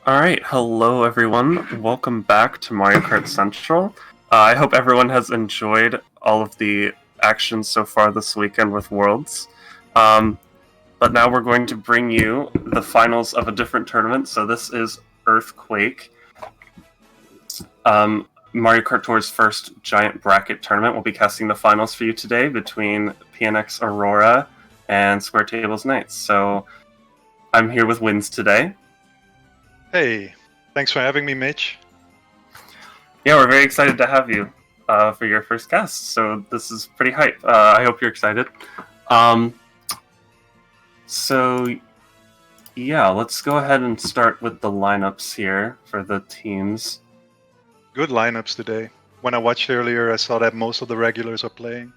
Alright, hello everyone. Welcome back to Mario Kart Central. I hope everyone has enjoyed all of the actions so far this weekend with Worlds. But now we're going to bring you the finals of a different tournament. So this is Earthquake. Mario Kart Tour's first giant bracket tournament. We'll be casting the finals for you today between PNX Aurora and Square Tables Knights. So I'm here with Wins today. Hey, thanks for having me, Mitch. Yeah, we're very excited to have you for your first cast. So this is pretty hype. I hope you're excited. So yeah, let's go ahead and start with the lineups here for the teams. Good lineups today. When I watched earlier, I saw that most of the regulars are playing.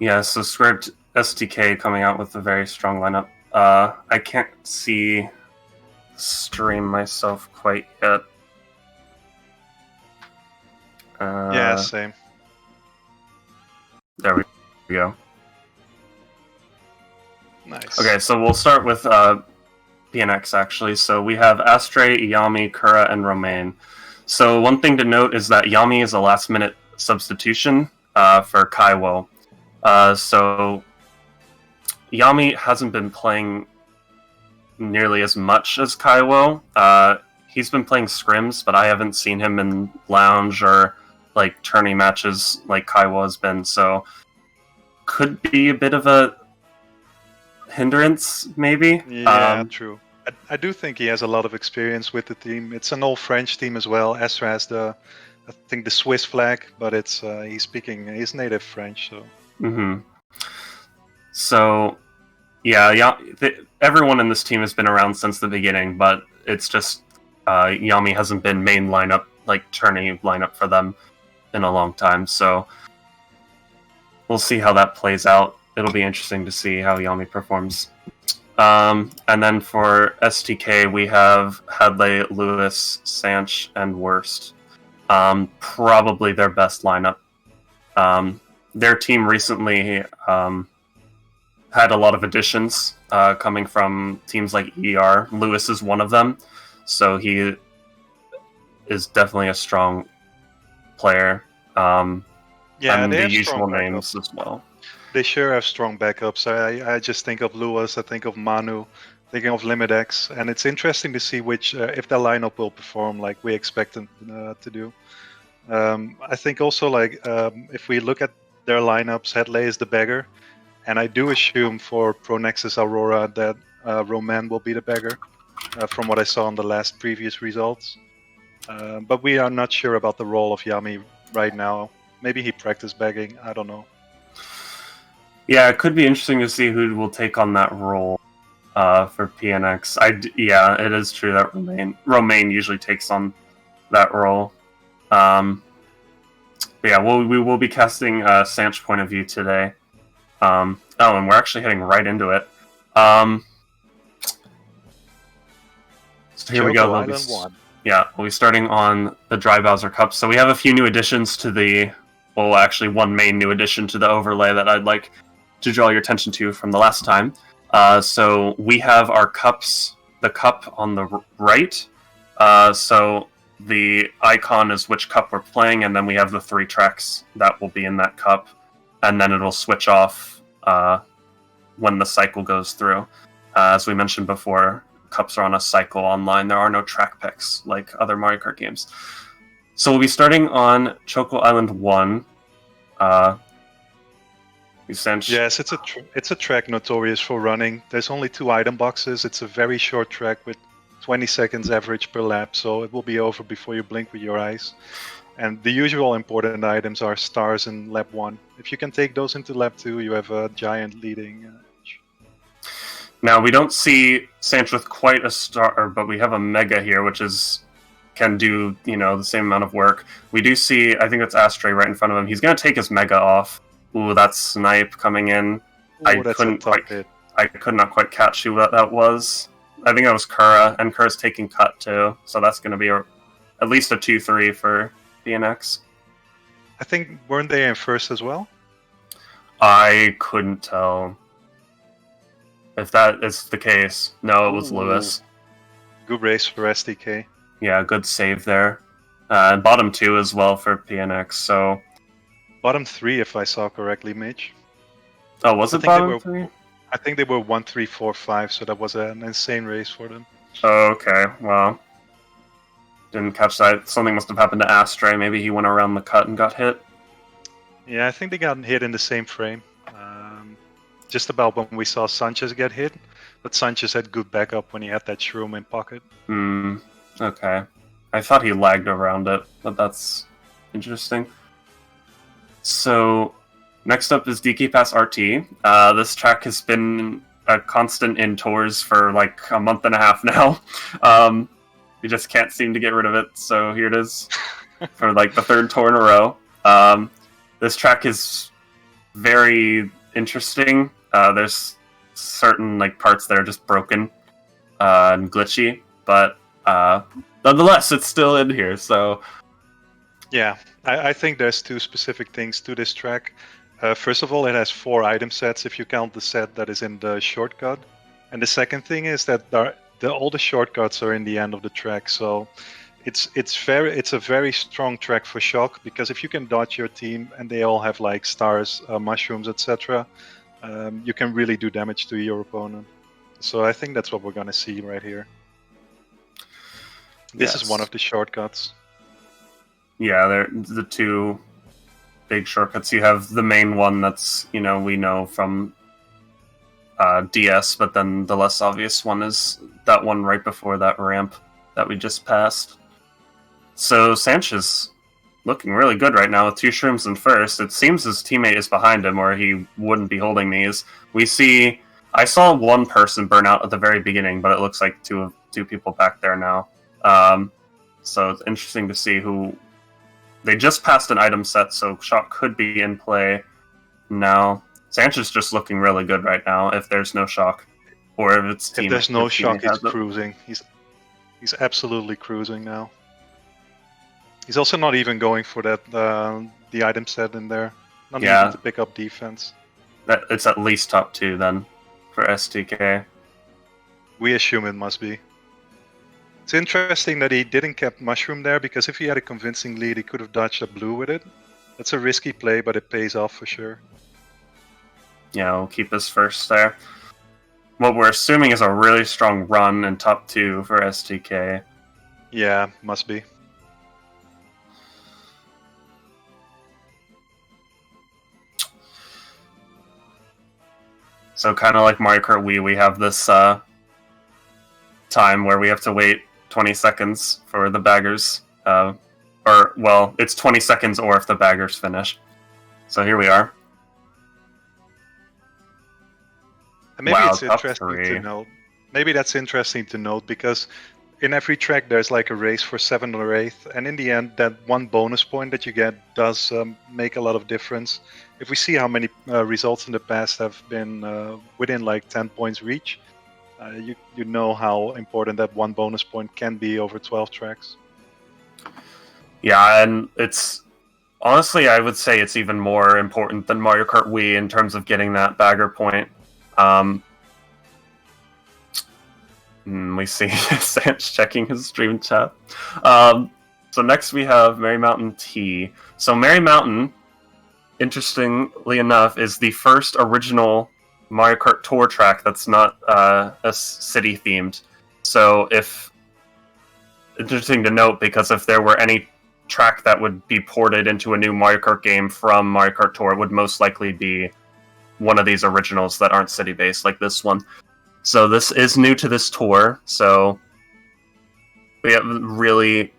Yeah, so Squared STK coming out with a very strong lineup. I can't see stream myself quite yet. Yeah, same. There we go. Nice. Okay, so we'll start with PNX actually. So we have Astray, Yami, Kura, and Romain. So one thing to note is that Yami is a last-minute substitution for Kaiwo. So Yami hasn't been playing nearly as much as Kaiwo. He's been playing scrims, but I haven't seen him in lounge or like tourney matches like Kaiwo has been. So could be a bit of a hindrance, maybe. Yeah, true. I do think he has a lot of experience with the team. It's an all-French team as well. Astra has the Swiss flag, but he's native French. So. Mm-hmm. So, yeah, everyone in this team has been around since the beginning, but it's just Yami hasn't been main lineup, like tourney lineup for them in a long time. So we'll see how that plays out. It'll be interesting to see how Yami performs. And then for STK, we have Hadley, Lewis, Sanch, and Worst. Probably their best lineup. Their team recently had a lot of additions coming from teams like ER. Lewis is one of them, so he is definitely a strong player. And the usual names as well. They sure have strong backups. I just think of Lewis, I think of Manu, thinking of Limit X, and it's interesting to see which if their lineup will perform like we expect them to do. I think also if we look at their lineups, Hadley is the beggar, and I do assume for Pronexus Aurora that Roman will be the beggar, from what I saw in the last previous results. But we are not sure about the role of Yami right now. Maybe he practiced begging, I don't know. Yeah, it could be interesting to see who will take on that role for PNX. Yeah, it is true that Romain usually takes on that role. But yeah, we will be casting Sanch point of view today. And we're actually heading right into it. So here we go. We'll be starting on the Dry Bowser Cup. So we have a few new additions to actually one main new addition to the overlay that I'd like to draw your attention to from the last time. So we have our cups, the cup on the right. So the icon is which cup we're playing, and then we have the 3 tracks that will be in that cup, and then it'll switch off when the cycle goes through. As we mentioned before, cups are on a cycle online. There are no track picks like other Mario Kart games. So we'll be starting on Choco Island 1. Yes, it's a track notorious for running. There's only 2 item boxes. It's a very short track with 20 seconds average per lap, so it will be over before you blink with your eyes. And the usual important items are stars in lap 1. If you can take those into lap 2, you have a giant leading edge. Now, we don't see Sanch with quite a star, but we have a Mega here, which can do, the same amount of work. We do see, I think that's Astray right in front of him. He's going to take his Mega off. Ooh, that's Snipe coming in. I could not quite catch who that was. I think that was Kura, and Kura's taking cut too, so that's going to be at least a 2-3 for PNX. I think, weren't they in first as well? I couldn't tell. If that is the case, no, it was Lewis. Good race for SDK. Yeah, good save there. And bottom 2 as well for PNX, so... Bottom 3, if I saw correctly, Mitch. Oh, was it bottom 3? I think they were 1, 3, 4, 5, so that was an insane race for them. Oh, okay, well... Didn't catch that. Something must have happened to Astray. Maybe he went around the cut and got hit. Yeah, I think they got hit in the same frame. Just about when we saw Sanch-Z get hit. But Sanch-Z had good backup when he had that shroom in pocket. Okay. I thought he lagged around it, but that's interesting. So, next up is DK Pass RT. This track has been a constant in tours for like a month and a half now. We just can't seem to get rid of it, so here it is for like the 3rd tour in a row. This track is very interesting. There's certain like parts that are just broken and glitchy, but nonetheless, it's still in here. So yeah, I think there's 2 specific things to this track. First of all, it has 4 item sets if you count the set that is in the shortcut, and the second thing is that all the shortcuts are in the end of the track. So it's a very strong track for shock, because if you can dodge your team and they all have like stars, mushrooms, etc., you can really do damage to your opponent. So I think that's what we're gonna see right here. This is one of the shortcuts. Yeah, they're the 2 big shortcuts. You have the main one that's, we know from DS, but then the less obvious one is that one right before that ramp that we just passed. So Sanch is looking really good right now with 2 shrooms in first. It seems his teammate is behind him, or he wouldn't be holding these. I saw one person burn out at the very beginning, but it looks like two people back there now. So it's interesting to see who... They just passed an item set, so shock could be in play now. Sanch is just looking really good right now, if there's no shock. Or if it's team. If there's no shock, he's cruising. He's absolutely cruising now. He's also not even going for that the item set in there. Not even to pick up defense. It's at least top 2 then for STK. We assume it must be. It's interesting that he didn't keep mushroom there, because if he had a convincing lead, he could have dodged a blue with it. That's a risky play, but it pays off for sure. Yeah, we'll keep his first there. What we're assuming is a really strong run in top 2 for STK. Yeah, must be. So kind of like Mario Kart Wii, we have this time where we have to wait 20 seconds for the baggers. It's 20 seconds or if the baggers finish. So here we are. And maybe it's interesting to note. Maybe that's interesting to note, because in every track there's like a race for 7th or 8th, and in the end that one bonus point that you get does make a lot of difference. If we see how many results in the past have been within like 10 points reach, you know how important that one bonus point can be over 12 tracks. Yeah, and it's honestly, I would say it's even more important than Mario Kart Wii in terms of getting that bagger point. We see Sanch checking his stream chat. So next we have Merry Mountain T. So Merry Mountain, interestingly enough, is the first original Mario Kart Tour track that's not a city themed. So interesting to note, because if there were any track that would be ported into a new Mario Kart game from Mario Kart Tour, it would most likely be one of these originals that aren't city based like this one. So this is new to this tour, so we have really...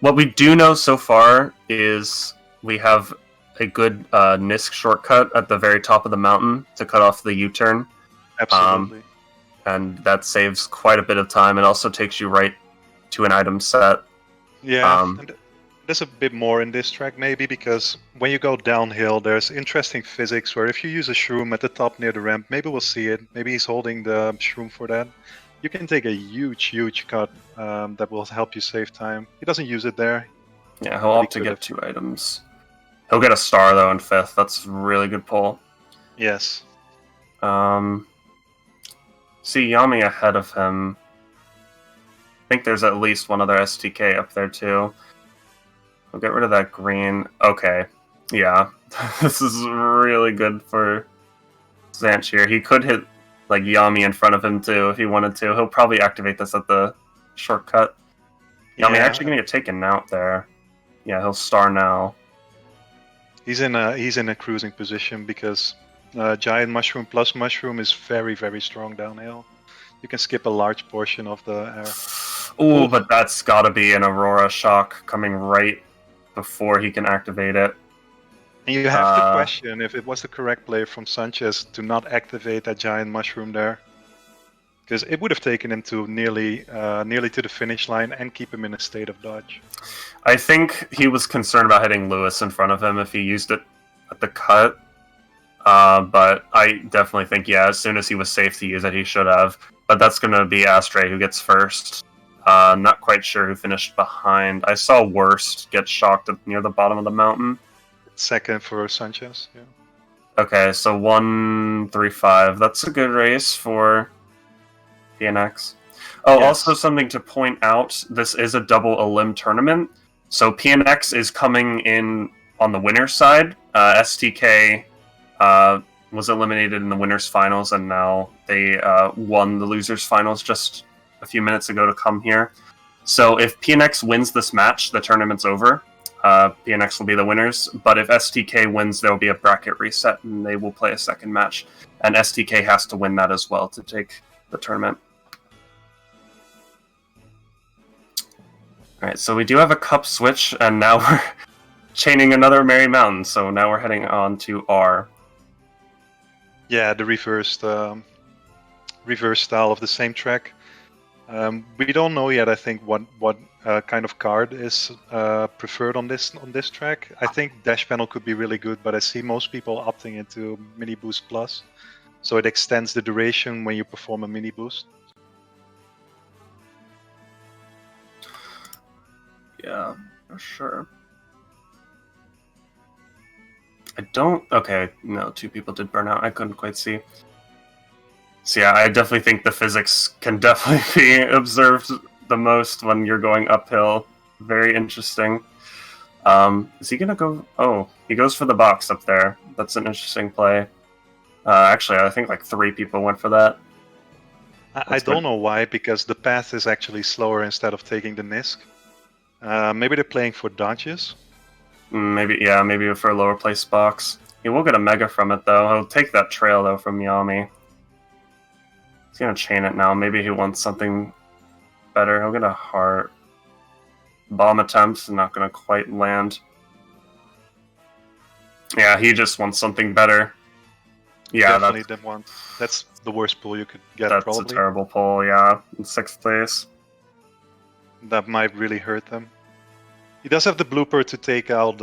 What we do know so far is we have a good NISC shortcut at the very top of the mountain to cut off the U-turn. Absolutely. And that saves quite a bit of time. It also takes you right to an item set. Yeah, and there's a bit more in this track maybe, because when you go downhill there's interesting physics where if you use a shroom at the top near the ramp, maybe we'll see it, maybe he's holding the shroom for that, you can take a huge cut that will help you save time. He doesn't use it there. Yeah, he'll opt to get 2 items. He'll get a star though in 5th. That's a really good pull. Yes. See Yami ahead of him. think there's at least one other STK up there too. We'll get rid of that green. Okay. Yeah. This is really good for Sanch here. He could hit like Yami in front of him too if he wanted to. He'll probably activate this at the shortcut. Yami actually gonna get taken out there. Yeah, he'll star now. He's in a cruising position because Giant Mushroom plus Mushroom is very, very strong downhill. You can skip a large portion of the air. Ooh, but that's gotta be an Aurora shock coming right before he can activate it. And you have to question if it was the correct play from Sanch-Z to not activate that Giant Mushroom there. Because it would have taken him to nearly to the finish line and keep him in a state of dodge. I think he was concerned about hitting Lewis in front of him if he used it at the cut. But I definitely think, yeah, as soon as he was safe to use it, he should have. But that's going to be Astray who gets first. Not quite sure who finished behind. I saw Worst get shocked near the bottom of the mountain. Second for Sanch-Z, yeah. Okay, so 1-3-5. That's a good race for PNX. Oh, yes. Also something to point out, this is a double elim tournament. So PNX is coming in on the winner's side. STK was eliminated in the winner's finals, and now they won the loser's finals just a few minutes ago to come here. So if PNX wins this match, the tournament's over. PNX will be the winners, but if STK wins, there will be a bracket reset, and they will play a second match. And STK has to win that as well to take the tournament. Alright, so we do have a cup switch, and now we're chaining another Merry Mountain, so now we're heading on to R. Yeah, the reverse style of the same track. We don't know yet, I think, what kind of card is preferred on this track. I think Dash Panel could be really good, but I see most people opting into Mini Boost Plus, so it extends the duration when you perform a Mini Boost. Yeah, for sure. I don't... Okay, no, two people did burn out. I couldn't quite see. So yeah, I definitely think the physics can definitely be observed the most when you're going uphill. Very interesting. Is he gonna go... Oh, he goes for the box up there. That's an interesting play. Actually, I think like 3 people went for that. I don't know why, because the path is actually slower instead of taking the Nisk. Maybe they're playing for dodges? Maybe, yeah, maybe for a lower place box. He will get a Mega from it, though. He'll take that trail, though, from Yami. He's gonna chain it now. Maybe he wants something better. He'll get a heart. Bomb attempts, not gonna quite land. Yeah, he just wants something better. Yeah, definitely didn't want. That's the worst pull you could get, that's probably. That's a terrible pull, yeah. In 6th place. That might really hurt them. He does have the blooper to take out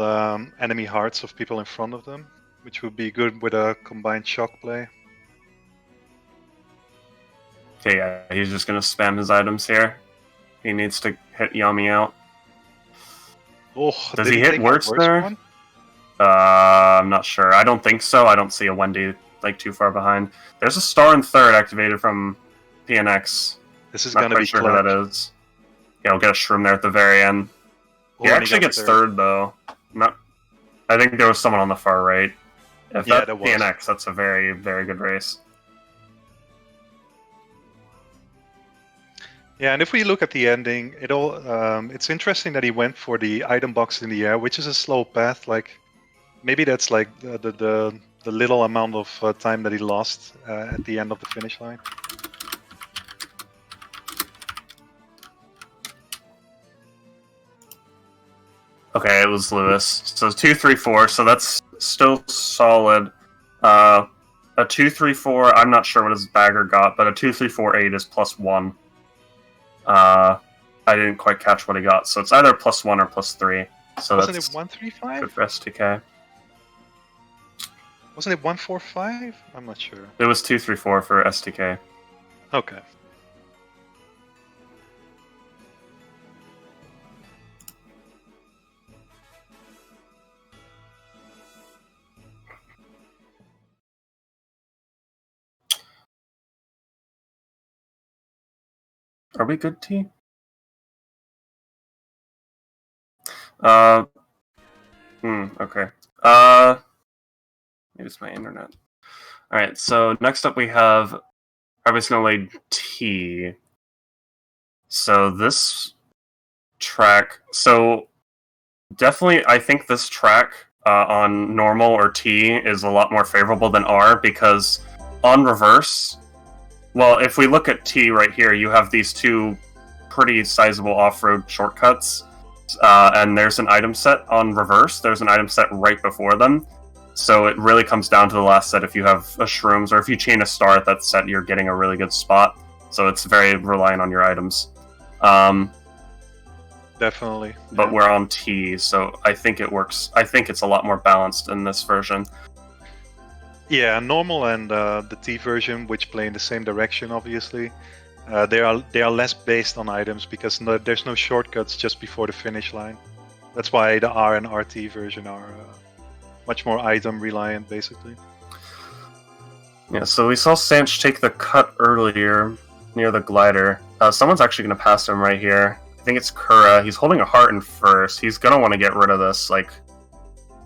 enemy hearts of people in front of them, which would be good with a combined shock play. Okay, yeah, he's just gonna spam his items here. He needs to hit Yami out. Oh, does he hit worse there? I'm not sure. I don't think so. I don't see a Wendy like too far behind. There's a star in 3rd activated from PNX. This is gonna be sure who that is. Yeah, we'll get a Shroom there at the very end. He actually gets 3rd though. I think there was someone on the far right. If that's PNX, that's a very, very good race. Yeah, and if we look at the ending, it's interesting that he went for the item box in the air, which is a slow path. Like, maybe that's like the little amount of time that he lost at the end of the finish line. Okay, it was Lewis. So 2-3-4, so that's still solid. A 2-3-4, I'm not sure what his bagger got, but a 2-3-4-8 is +1. I didn't quite catch what he got, so it's either +1 or +3. So wasn't that's it 1-3-5? good for STK. Wasn't it 1-4-5? I'm not sure. It was 2-3-4 for STK. Okay. Are we good, T? Okay. Maybe it's my internet. Alright, so next up we have Harvey's gonna lay T. So this track, definitely I think this track on normal or T is a lot more favorable than R, because on reverse, well, if we look at T right here, you have these two pretty sizable off-road shortcuts, and there's an item set on reverse, there's an item set right before them, so it really comes down to the last set. If you have a shrooms, or if you chain a star at that set, you're getting a really good spot, so it's very reliant on your items. Definitely. But we're on T, so I think it works. I think it's a lot more balanced in this version. Yeah, normal and the T version, which play in the same direction, obviously, they are less based on items, because there's no shortcuts just before the finish line. That's why the R and RT version are much more item reliant, basically. Yeah, so we saw Sanch take the cut earlier near the glider. Someone's actually going to pass him right here. I think it's Kura. He's holding a heart in first. He's going to want to get rid of this, like,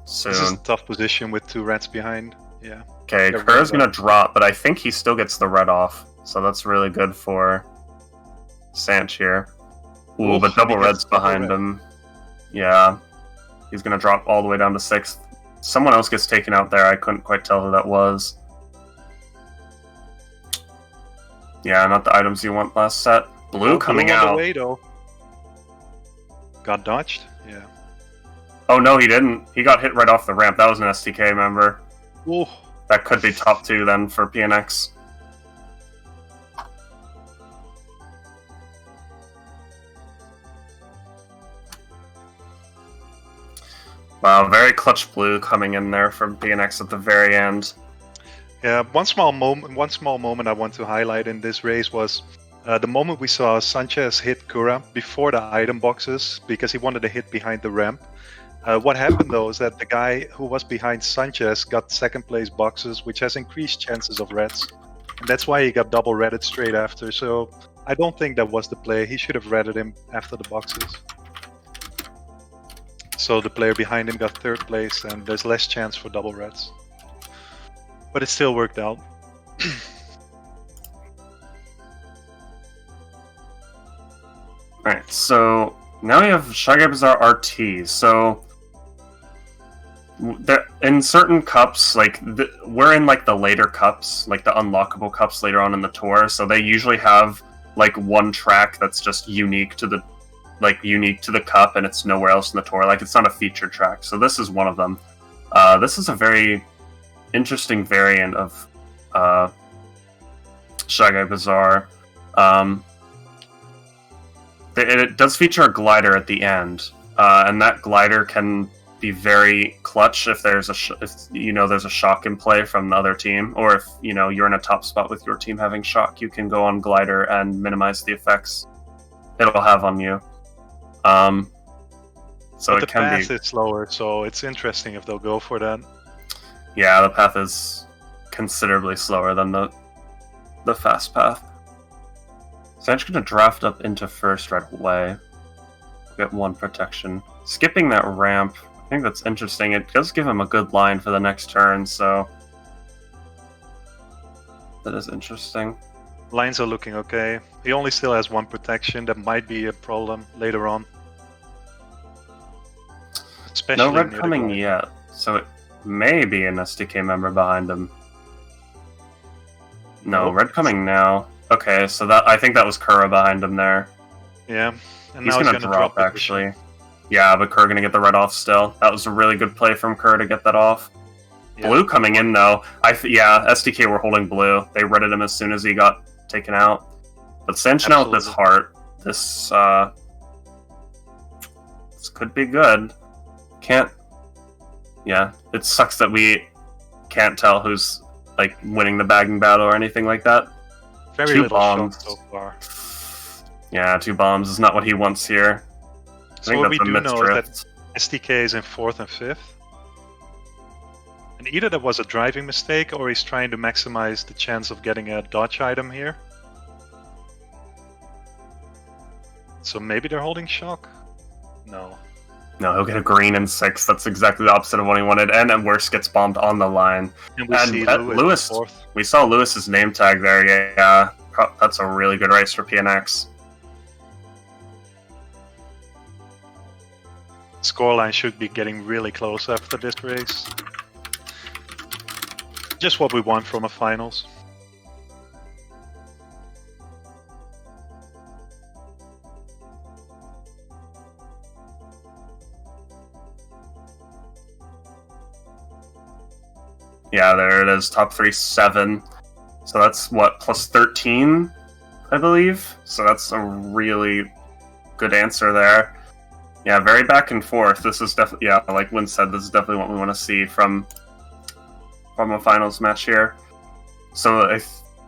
soon. This is a tough position with 2 rats behind. Yeah. Okay, Kura's going to drop, but I think he still gets the red off. So that's really good for Sanch here. Ooh, but double red's behind him. Yeah. He's going to drop all the way down to 6th. Someone else gets taken out there. I couldn't quite tell who that was. Yeah, not the items you want last set. Blue coming out. Away, though. Got dodged? Yeah. Oh no, he didn't. He got hit right off the ramp. That was an STK member. Ooh. That could be top 2 then for PNX. Wow, very clutch blue coming in there from PNX at the very end. Yeah, one small moment I want to highlight in this race was the moment we saw Sanch-Z hit Kura before the item boxes, because he wanted to hit behind the ramp. What happened though is that the guy who was behind Sanch-Z got 2nd place boxes, which has increased chances of reds. And that's why he got double redded straight after, so I don't think that was the play. He should have redded him after the boxes. So the player behind him got 3rd place, and there's less chance for double reds. But it still worked out. Alright, so now we have Shy Guy Bazaar RT. So in certain cups, like we're in like the later cups, like the unlockable cups later on in the tour, so they usually have like one track that's just unique to the cup, and it's nowhere else in the tour. Like, it's not a featured track, so this is one of them. This is a very interesting variant of Shy Guy Bazaar. It does feature a glider at the end, and that glider can be very clutch if there's there's a shock in play from the other team, or if you're in a top spot with your team having shock, you can go on glider and minimize the effects it'll have on you. So but it can be. The path is slower, so it's interesting if they'll go for that. Yeah, the path is considerably slower than the fast path. So I'm just gonna draft up into first right away. Get 1 protection. Skipping that ramp, I think that's interesting. It does give him a good line for the next turn, so that is interesting. Lines are looking okay. He only still has 1 protection. That might be a problem later on. Especially no red coming yet, so it may be an SDK member behind him. No, red coming now. Okay, so I think that was Kura behind him there. Yeah, and he's now gonna drop actually. Yeah, but Kura gonna get the red off still. That was a really good play from Kura to get that off. Yeah. Blue coming in though. Yeah, SDK were holding blue. They redded him as soon as he got taken out. But Sanch now with this heart. This could be good. Can't. Yeah, it sucks that we can't tell who's like winning the bagging battle or anything like that. Very 2 little bombs so far. Yeah, 2 bombs is not what he wants here. So what we do know is that SDK is in 4th and 5th. And either that was a driving mistake, or he's trying to maximize the chance of getting a dodge item here. So maybe they're holding shock? No. No, he'll get a green in 6. That's exactly the opposite of what he wanted. And at worst, gets bombed on the line. And we see Lewis in 4th. We saw Lewis's name tag there. Yeah, that's a really good race for PNX. Scoreline should be getting really close after this race. Just what we want from a finals. Yeah, there it is. Top 3, 7. So that's what, plus 13, I believe. So that's a really good answer there. Yeah, very back and forth. This is definitely, yeah, like Win said, this is definitely what we want to see from a finals match here. So I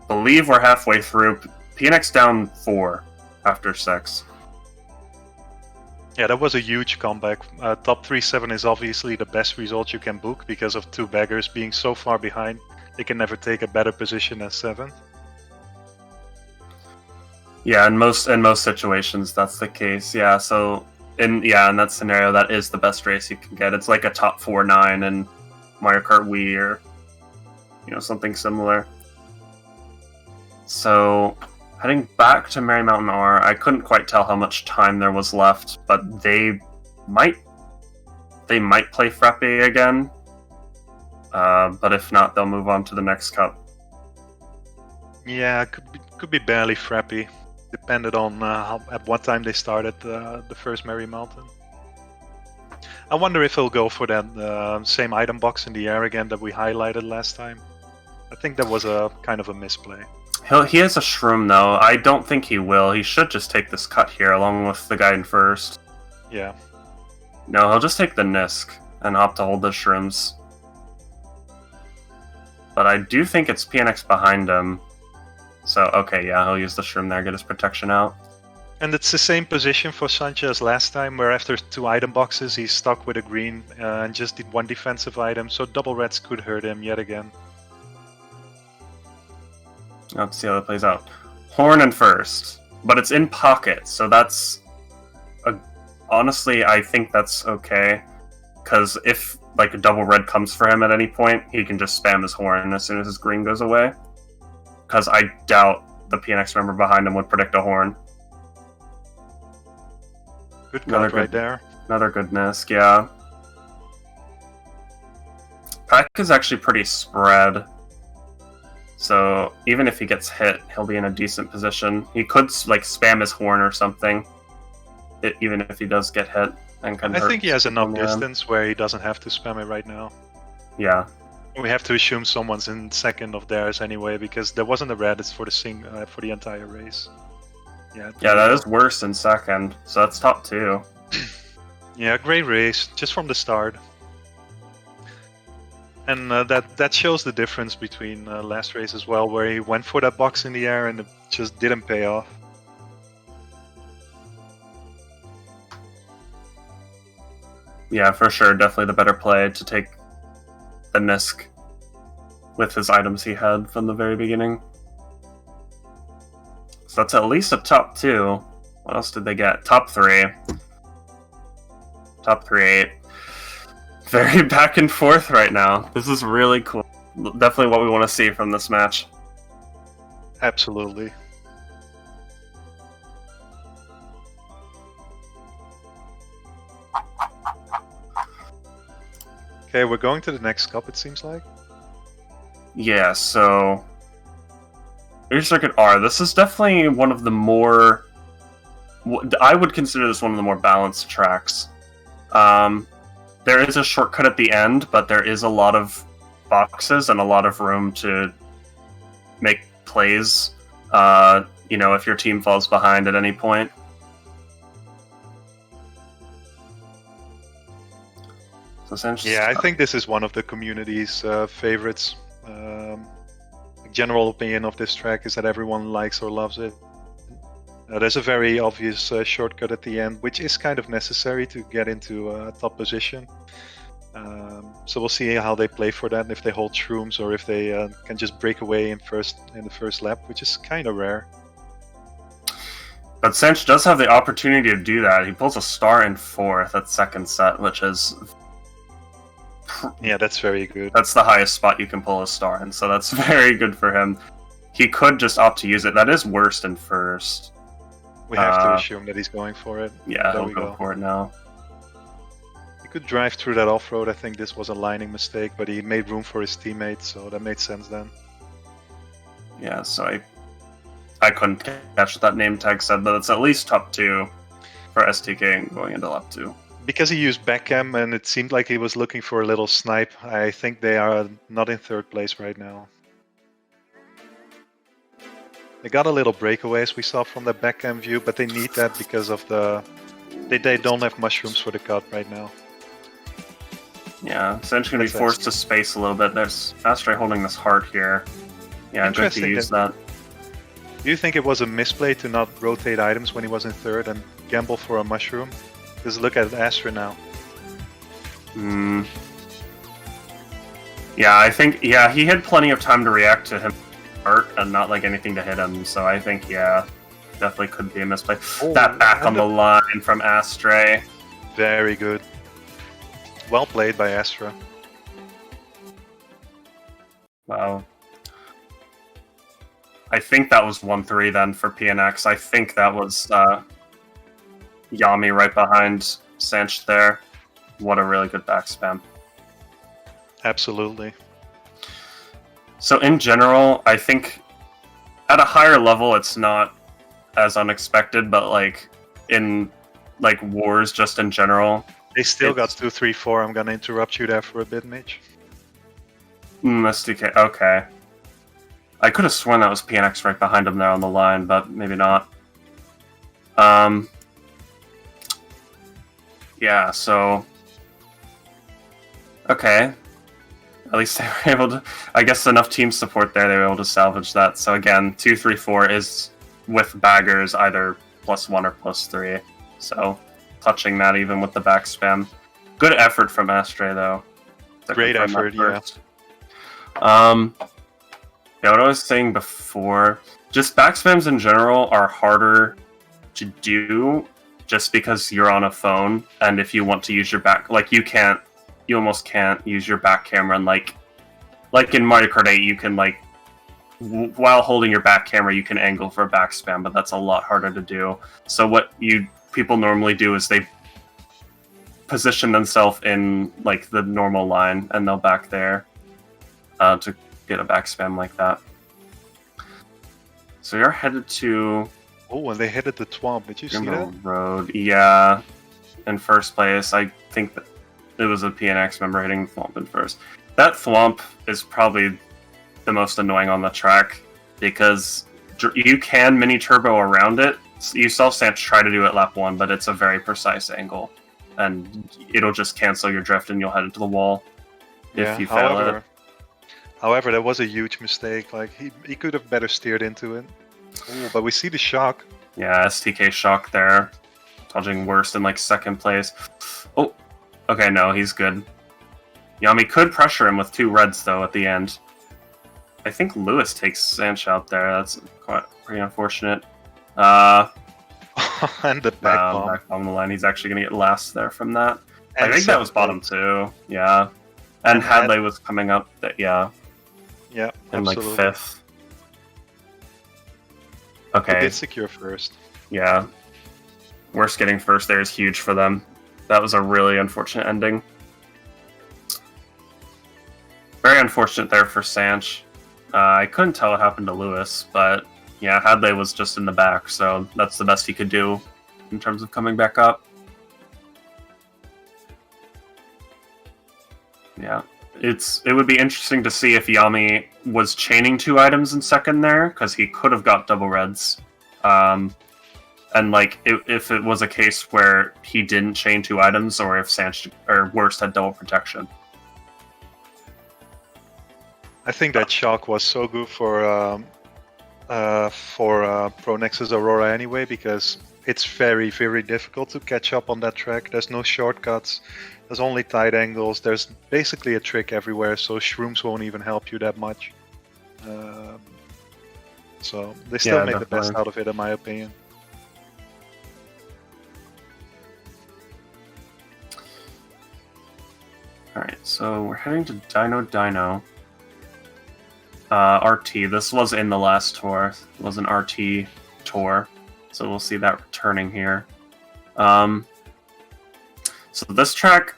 believe we're halfway through. PNX down 4 after 6. Yeah, that was a huge comeback. Top 3-7 is obviously the best result you can book because of 2 beggars being so far behind. They can never take a better position as 7th. Yeah, in most situations that's the case. Yeah, so in that scenario, that is the best race you can get. It's like a top 4-9 in Mario Kart Wii or something similar. So heading back to Merry Mountain R, I couldn't quite tell how much time there was left, but they might play Frappe again. But if not, they'll move on to the next cup. Yeah, could be barely Frappe. Depended on at what time they started the first Merry Mountain. I wonder if he'll go for that same item box in the air again that we highlighted last time. I think that was a kind of a misplay. He has a shroom though. I don't think he will. He should just take this cut here along with the guy in first. Yeah. No, he'll just take the Nisk and opt to hold the shrooms. But I do think it's PNX behind him. So, okay, yeah, he'll use the shroom there, get his protection out. And it's the same position for Sanch as last time, where after 2 item boxes, he's stuck with a green and just did 1 defensive item, so double reds could hurt him yet again. Let's see how that plays out. Horn in first, but it's in pocket, so that's... honestly, I think that's okay. Because if, like, a double red comes for him at any point, he can just spam his horn as soon as his green goes away. Because I doubt the PNX member behind him would predict a horn. Good cut right there. Another good Nisk, yeah. Pack is actually pretty spread. So even if he gets hit, he'll be in a decent position. He could like spam his horn or something, even if he does get hit. And can I think he has enough distance where he doesn't have to spam it right now. Yeah. We have to assume someone's in second of theirs anyway, because there wasn't a red. It's for the entire race. Yeah. Yeah, that is worse in second. So that's top 2. Yeah, great race just from the start. And that shows the difference between last race as well, where he went for that box in the air and it just didn't pay off. Yeah, for sure. Definitely the better play to take the Nisk with his items he had from the very beginning. So that's at least a top 2. What else did they get? Top 3. Top 3-8. Very back and forth right now. This is really cool. Definitely what we want to see from this match. Absolutely. Okay, we're going to the next cup, it seems like. Yeah, so... Air Circuit R. This is definitely one of the more... I would consider this one of the more balanced tracks. There is a shortcut at the end, but there is a lot of boxes and a lot of room to make plays, if your team falls behind at any point. So yeah, I think this is one of the community's favorites. General opinion of this track is that everyone likes or loves it. There's a very obvious shortcut at the end, which is kind of necessary to get into a top position. So we'll see how they play for that, and if they hold shrooms or if they can just break away in the first lap, which is kind of rare. But Sanch does have the opportunity to do that. He pulls a star in 4th at second set, which is... Yeah, that's very good. That's the highest spot you can pull a star in, so that's very good for him. He could just opt to use it. That is worst in 1st. We have to assume that he's going for it. Yeah, he'll go for it now. He could drive through that off-road. I think this was a lining mistake, but he made room for his teammates, so that made sense then. Yeah, so I couldn't catch what that name tag said, but it's at least top 2 for STK going into lap 2. Because he used backcam and it seemed like he was looking for a little snipe, I think they are not in 3rd place right now. They got a little breakaway as we saw from the backcam view, but they need that because of the... They don't have mushrooms for the cut right now. Yeah, Sanch going to be forced to space a little bit. There's Astray holding this hard here. Yeah, good to use that. Do you think it was a misplay to not rotate items when he was in 3rd and gamble for a mushroom? Because look at Astra now. Yeah, I think, he had plenty of time to react to him hurt and not like anything to hit him, so I think, definitely could be a misplay. That back on the line from Astray. Very good. Well played by Astra. Wow. I think that was 1-3 then for PNX. I think that was Yami right behind Sanch there. What a really good back spam. Absolutely. So in general, I think at a higher level it's not as unexpected, but like in like wars just in general. They still got 2-3-4. I'm gonna interrupt you there for a bit, Mitch. SDK, okay. I could have sworn that was PNX right behind him there on the line, but maybe not. Yeah, so... Okay. At least they were able to... I guess enough team support there, they were able to salvage that. So again, 2-3-4 is, with baggers, either +1 or +3. So, touching that even with the back spam. Good effort from Astray, though. Great effort, yeah. Yeah, what I was saying before, just back spams in general are harder to do just because you're on a phone, and if you want to use your back, like you almost can't use your back camera, and like in Mario Kart 8, you can like, while holding your back camera, you can angle for a back spam, but that's a lot harder to do. So what people normally do is they position themselves in like the normal line, and they'll back there to get a back spam like that. So you're headed to... Oh, and they headed the Twomp. Did you see that? Road, yeah. In first place, I think that it was a PNX member hitting Thwomp in first. That Thwomp is probably the most annoying on the track because you can mini turbo around it. You saw Sanch try to do it lap 1, but it's a very precise angle, and it'll just cancel your drift and you'll head into the wall if you fail it. However, that was a huge mistake. Like he could have better steered into it. Ooh, but we see the shock. Yeah, STK shock there. Dodging worst in like second place. Oh, okay, no, he's good. Yami could pressure him with 2 reds though at the end. I think Lewis takes Sanch out there. That's quite pretty unfortunate. And the back bomb. Back on the line. He's actually gonna get last there from that. And I think that was bottom 2. Yeah, and Hadley was coming up. Yeah, in like 5th. Okay. They did secure first. Yeah. Worst getting first there is huge for them. That was a really unfortunate ending. Very unfortunate there for Sanch. I couldn't tell what happened to Lewis, but yeah, Hadley was just in the back, so that's the best he could do in terms of coming back up. Yeah. It would be interesting to see if Yami was chaining 2 items in second there, because he could have got double reds. And like, if it was a case where he didn't chain 2 items, or if Sanch or Worst had double protection. I think that shock was so good for Pronexus Aurora anyway, because it's very, very difficult to catch up on that track. There's no shortcuts. There's only tight angles. There's basically a trick everywhere, so shrooms won't even help you that much. So they still made the best out of it, in my opinion. So we're heading to Dino. RT. This was in the last tour. It was an RT tour. So we'll see that returning here. So this track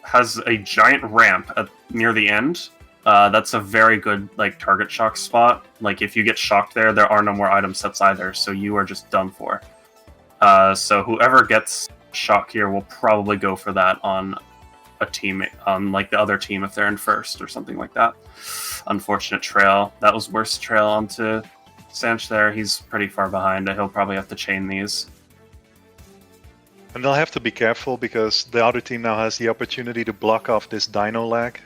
has a giant ramp near the end. That's a very good target shock spot. Like if you get shocked there are no more item sets either, so you are just done for. So whoever gets shock here will probably go for that on a team, on the other team if they're in first or something like that. Unfortunate trail. That was worst trail onto Sanch there. He's pretty far behind. He'll probably have to chain these. And they'll have to be careful because the other team now has the opportunity to block off this dino lag.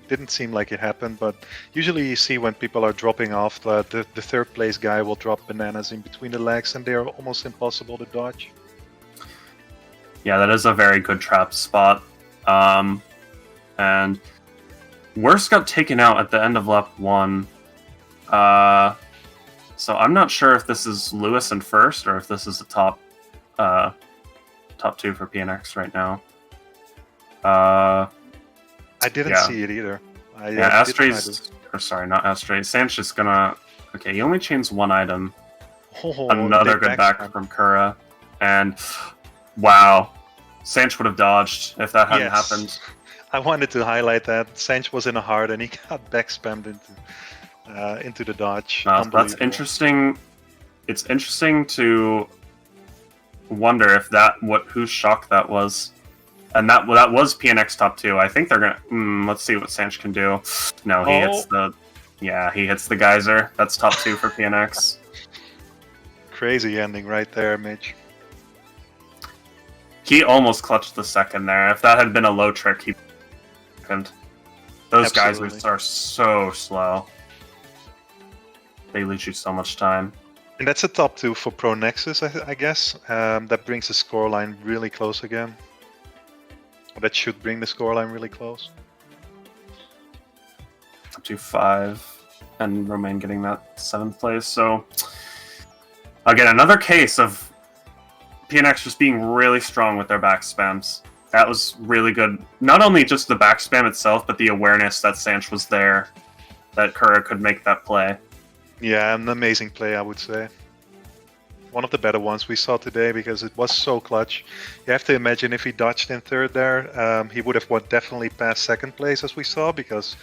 Didn't seem like it happened, but usually you see when people are dropping off, the third place guy will drop bananas in between the legs and they're almost impossible to dodge. Yeah, that is a very good trap spot. And Worst got taken out at the end of lap 1. So I'm not sure if this is Lewis in first or if this is the top 2 for PNX right now. I didn't see it either. Astray's... Or sorry, not Astray. Sanch is gonna... Okay, he only chains one item. Another good back from Kura. And... Wow. Sanch would have dodged if that hadn't happened. I wanted to highlight that. Sanch was in a hard and he got back spammed into the dodge. That's interesting. It's interesting to wonder if whose shock that was. And that was PNX top 2. I think they're gonna... let's see what Sanch can do. No, he hits the... Yeah, he hits the geyser. That's top 2 for PNX. Crazy ending right there, Mitch. He almost clutched the second there. If that had been a low trick, he couldn't. Those geysers are so slow. They lose you so much time. And that's a top 2 for Pronexus, I guess. That brings the scoreline really close again. That should bring the scoreline really close. Up to 5, and Romain getting that 7th place. So, again, another case of PNX just being really strong with their back spams. That was really good. Not only just the back spam itself, but the awareness that Sanch was there, that Kura could make that play. Yeah, an amazing play, I would say. One of the better ones we saw today because it was so clutch. You have to imagine if he dodged in third there, he would have definitely passed second place as we saw because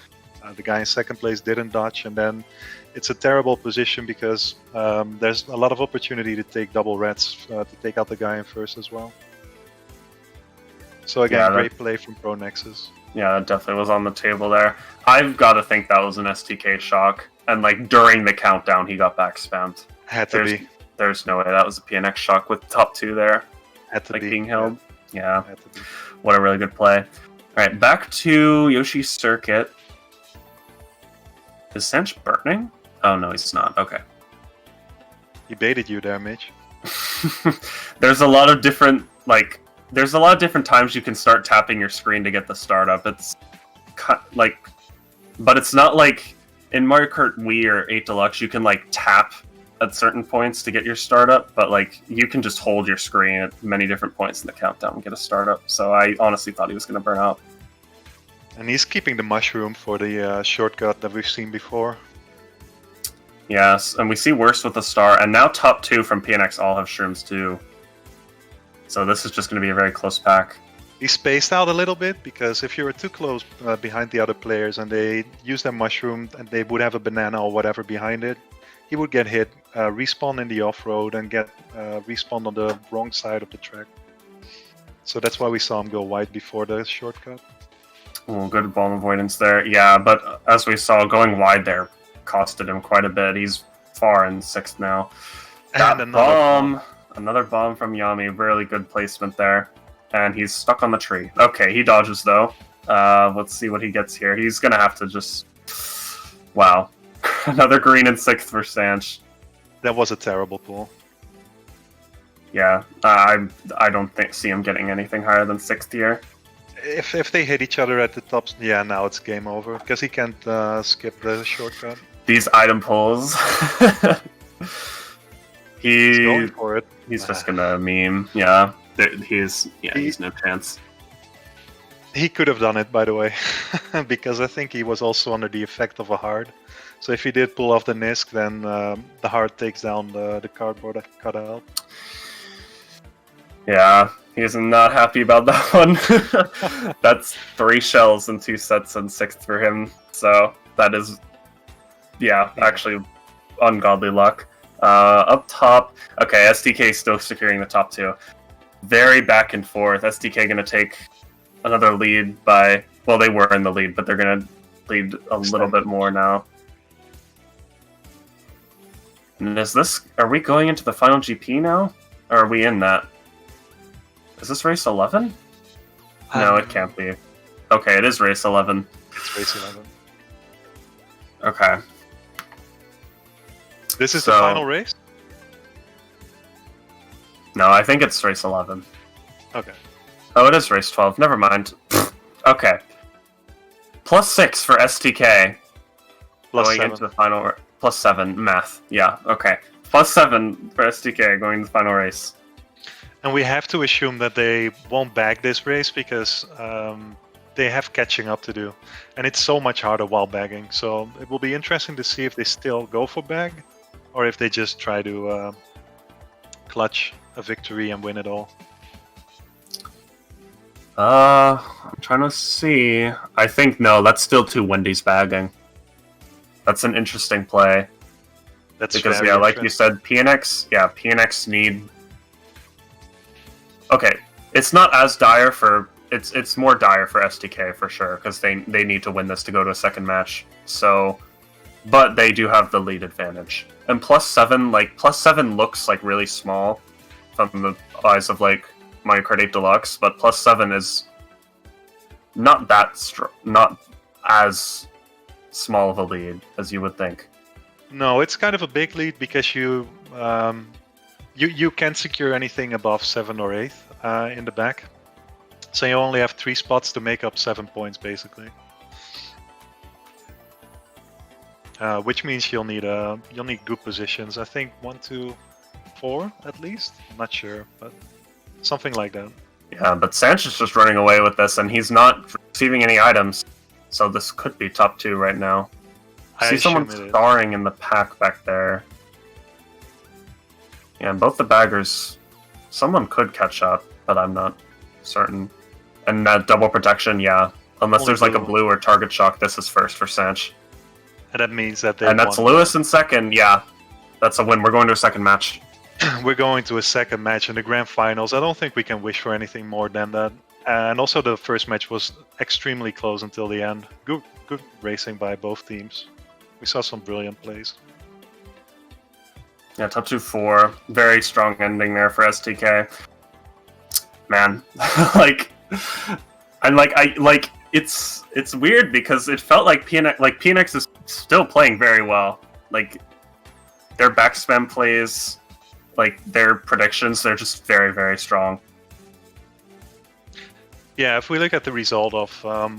the guy in second place didn't dodge. And then it's a terrible position because there's a lot of opportunity to take double reds to take out the guy in first as well. So again, great play from Pronexus. Yeah, that definitely was on the table there. I've got to think that was an STK shock. And during the countdown, he got back spammed. Had to be. There's no way that was a PNX shock with top 2 there. Had to be. Being held. Yeah. Had to be. What a really good play. Alright, back to Yoshi's circuit. Is Sanch burning? Oh, no, he's not. Okay. He baited you there, Mitch. There's a lot of different, there's a lot of different times you can start tapping your screen to get the startup. It's, but it's not like in Mario Kart Wii or 8 Deluxe, you can, tap at certain points to get your startup, but you can just hold your screen at many different points in the countdown and get a startup. So I honestly thought he was going to burn out. And he's keeping the mushroom for the shortcut that we've seen before. Yes, and we see Worst with a star, and now top 2 from PNX all have shrooms too. So this is just going to be a very close pack. He's spaced out a little bit because if you were too close behind the other players and they use their mushroom and they would have a banana or whatever behind it, he would get hit, respawn in the off-road, and get respawned on the wrong side of the track. So that's why we saw him go wide before the shortcut. Oh, good bomb avoidance there. Yeah, but as we saw, going wide there costed him quite a bit. He's far in 6th now. And another bomb from Yami. Really good placement there. And he's stuck on the tree. Okay, he dodges though. Let's see what he gets here. He's going to have to just... Wow. Another green in 6th for Sanch. That was a terrible pull. Yeah, I don't see him getting anything higher than 6th here. If they hit each other at the tops, yeah, now it's game over. Because he can't skip the shortcut. These item pulls. He's going for it. He's just gonna meme. Yeah, he's no chance. He could have done it, by the way, because I think he was also under the effect of a hard. So if he did pull off the Nisk, then the hard takes down the cardboard cutout. Yeah, he's not happy about that one. That's 3 shells and 2 sets and 6th for him. So that is, actually ungodly luck. Up top, okay, SDK still securing the top 2. Very back and forth. SDK going to take another lead by, well, they were in the lead, but they're going to lead a little bit more now. And are we going into the final GP now? Or are we in that? Is this race 11? No, it can't be. Okay, it is race 11. It's race 11. Okay. This is the final race? No, I think it's race 11. Okay. Oh, it is race 12. Never mind. Okay. +6 for STK. Going into the final... +7. Math. Yeah, okay. +7 for STK going to the final race. And we have to assume that they won't bag this race because they have catching up to do. And it's so much harder while bagging. So it will be interesting to see if they still go for bag or if they just try to clutch a victory and win it all. I'm trying to see. I think, no, that's still too Wendy's bagging. That's an interesting play. That's because, yeah, like you said, PNX need... Okay, it's not as dire for... It's more dire for SDK, for sure, because they need to win this to go to a second match. So... But they do have the lead advantage. And +7 looks, like, really small from the eyes of, like, Mario Kart 8 Deluxe, but +7 is not as small of a lead as you would think. No, it's kind of a big lead because you can't secure anything above 7th or 8th in the back. So you only have 3 spots to make up 7 points, basically. Which means you'll need good positions. I think 1, 2, 4 at least. I'm not sure, but something like that. Yeah, but Sanch is just running away with this, and he's not receiving any items. So this could be top 2 right now. I see someone starring in the pack back there. Yeah, and both the baggers, someone could catch up, but I'm not certain. And that double protection, yeah. Unless there's like a blue or target shock, this is first for Sanch. And that means that they And that's Lewis in second, yeah. That's a win. We're going to a second match. We're going to a second match in the grand finals. I don't think we can wish for anything more than that. And also the first match was extremely close until the end. Good racing by both teams. We saw some brilliant plays. Yeah, top 2-4. Very strong ending there for STK. Man, it's weird because it felt like PNX is still playing very well. Like their backspam plays, like their predictions, they're just very, very strong. Yeah, if we look at the result of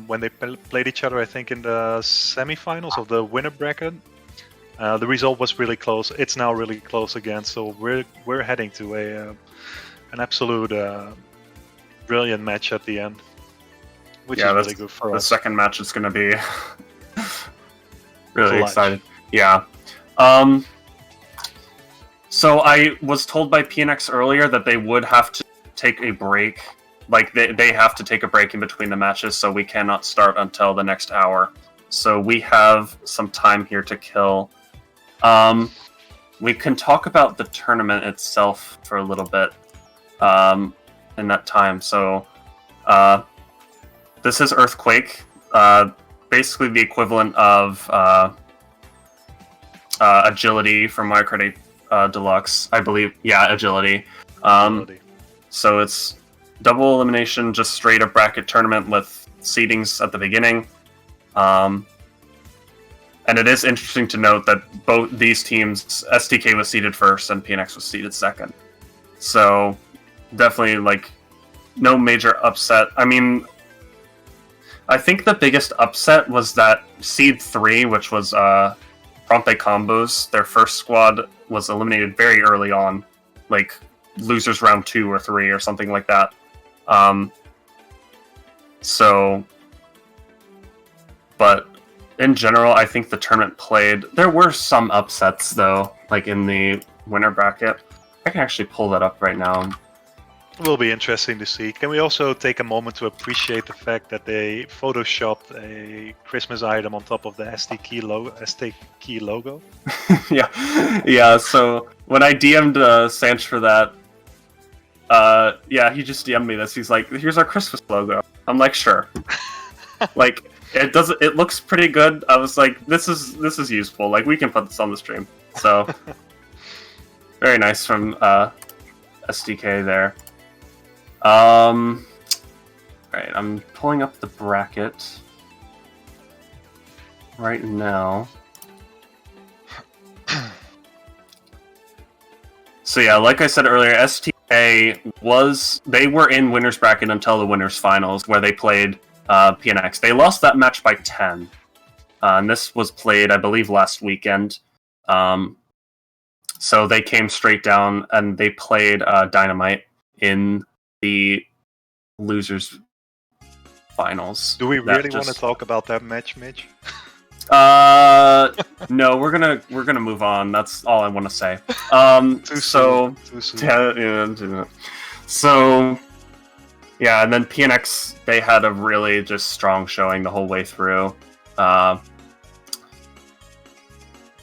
when they played each other, I think in the semifinals of the winner bracket, the result was really close. It's now really close again, so we're heading to an absolute brilliant match at the end, which is really good for us. The second match is going to be really exciting. Yeah. So I was told by PNX earlier that they would have to take a break. Like, they have to take a break in between the matches, so we cannot start until the next hour. So we have some time here to kill. We can talk about the tournament itself for a little bit in that time. So this is Earthquake, basically the equivalent of Agility from Mario Kart 8 Deluxe, I believe. Yeah, Agility. So it's double elimination, just straight up bracket tournament with seedings at the beginning. And it is interesting to note that both these teams, STK was seeded first and PNX was seeded second. So definitely, like, no major upset. I mean, I think the biggest upset was that Seed 3, which was Prompe Combos, their first squad was eliminated very early on. Like, losers round 2 or 3 or something like that. So, but in general, I think the tournament played. There were some upsets though, like in the winner bracket. I can actually pull that up right now. It will be interesting to see. Can we also take a moment to appreciate the fact that they photoshopped a Christmas item on top of the ST Key logo? yeah. So when I DM'd Sanch for that, he just DM'd me this. He's like, "Here's our Christmas logo." I'm like, "Sure." Like it does. It looks pretty good. I was like, "This is useful. Like we can put this on the stream." So very nice from SDK there. Right, I'm pulling up the bracket right now. So yeah, like I said earlier, STK they were in winners bracket until the winners finals, where they played PNX. They lost that match by 10, and this was played, I believe, last weekend. So they came straight down and they played Dynamite in the losers finals. Do we really want to talk about that match, Mitch? No, we're gonna move on. That's all I want to say. Too soon. So yeah, and then PNX, they had a really just strong showing the whole way through.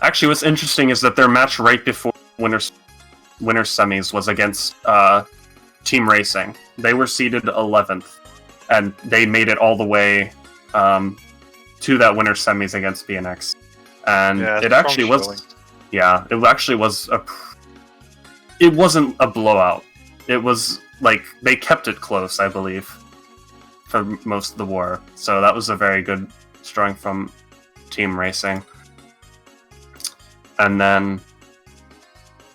Actually, what's interesting is that their match right before winners semis was against Team Racing. They were seeded 11th, and they made it all the way to that winners semis against PNX. And it actually was, it wasn't a blowout. It was like they kept it close, I believe, for most of the war. So that was a very good showing from Team Racing. And then,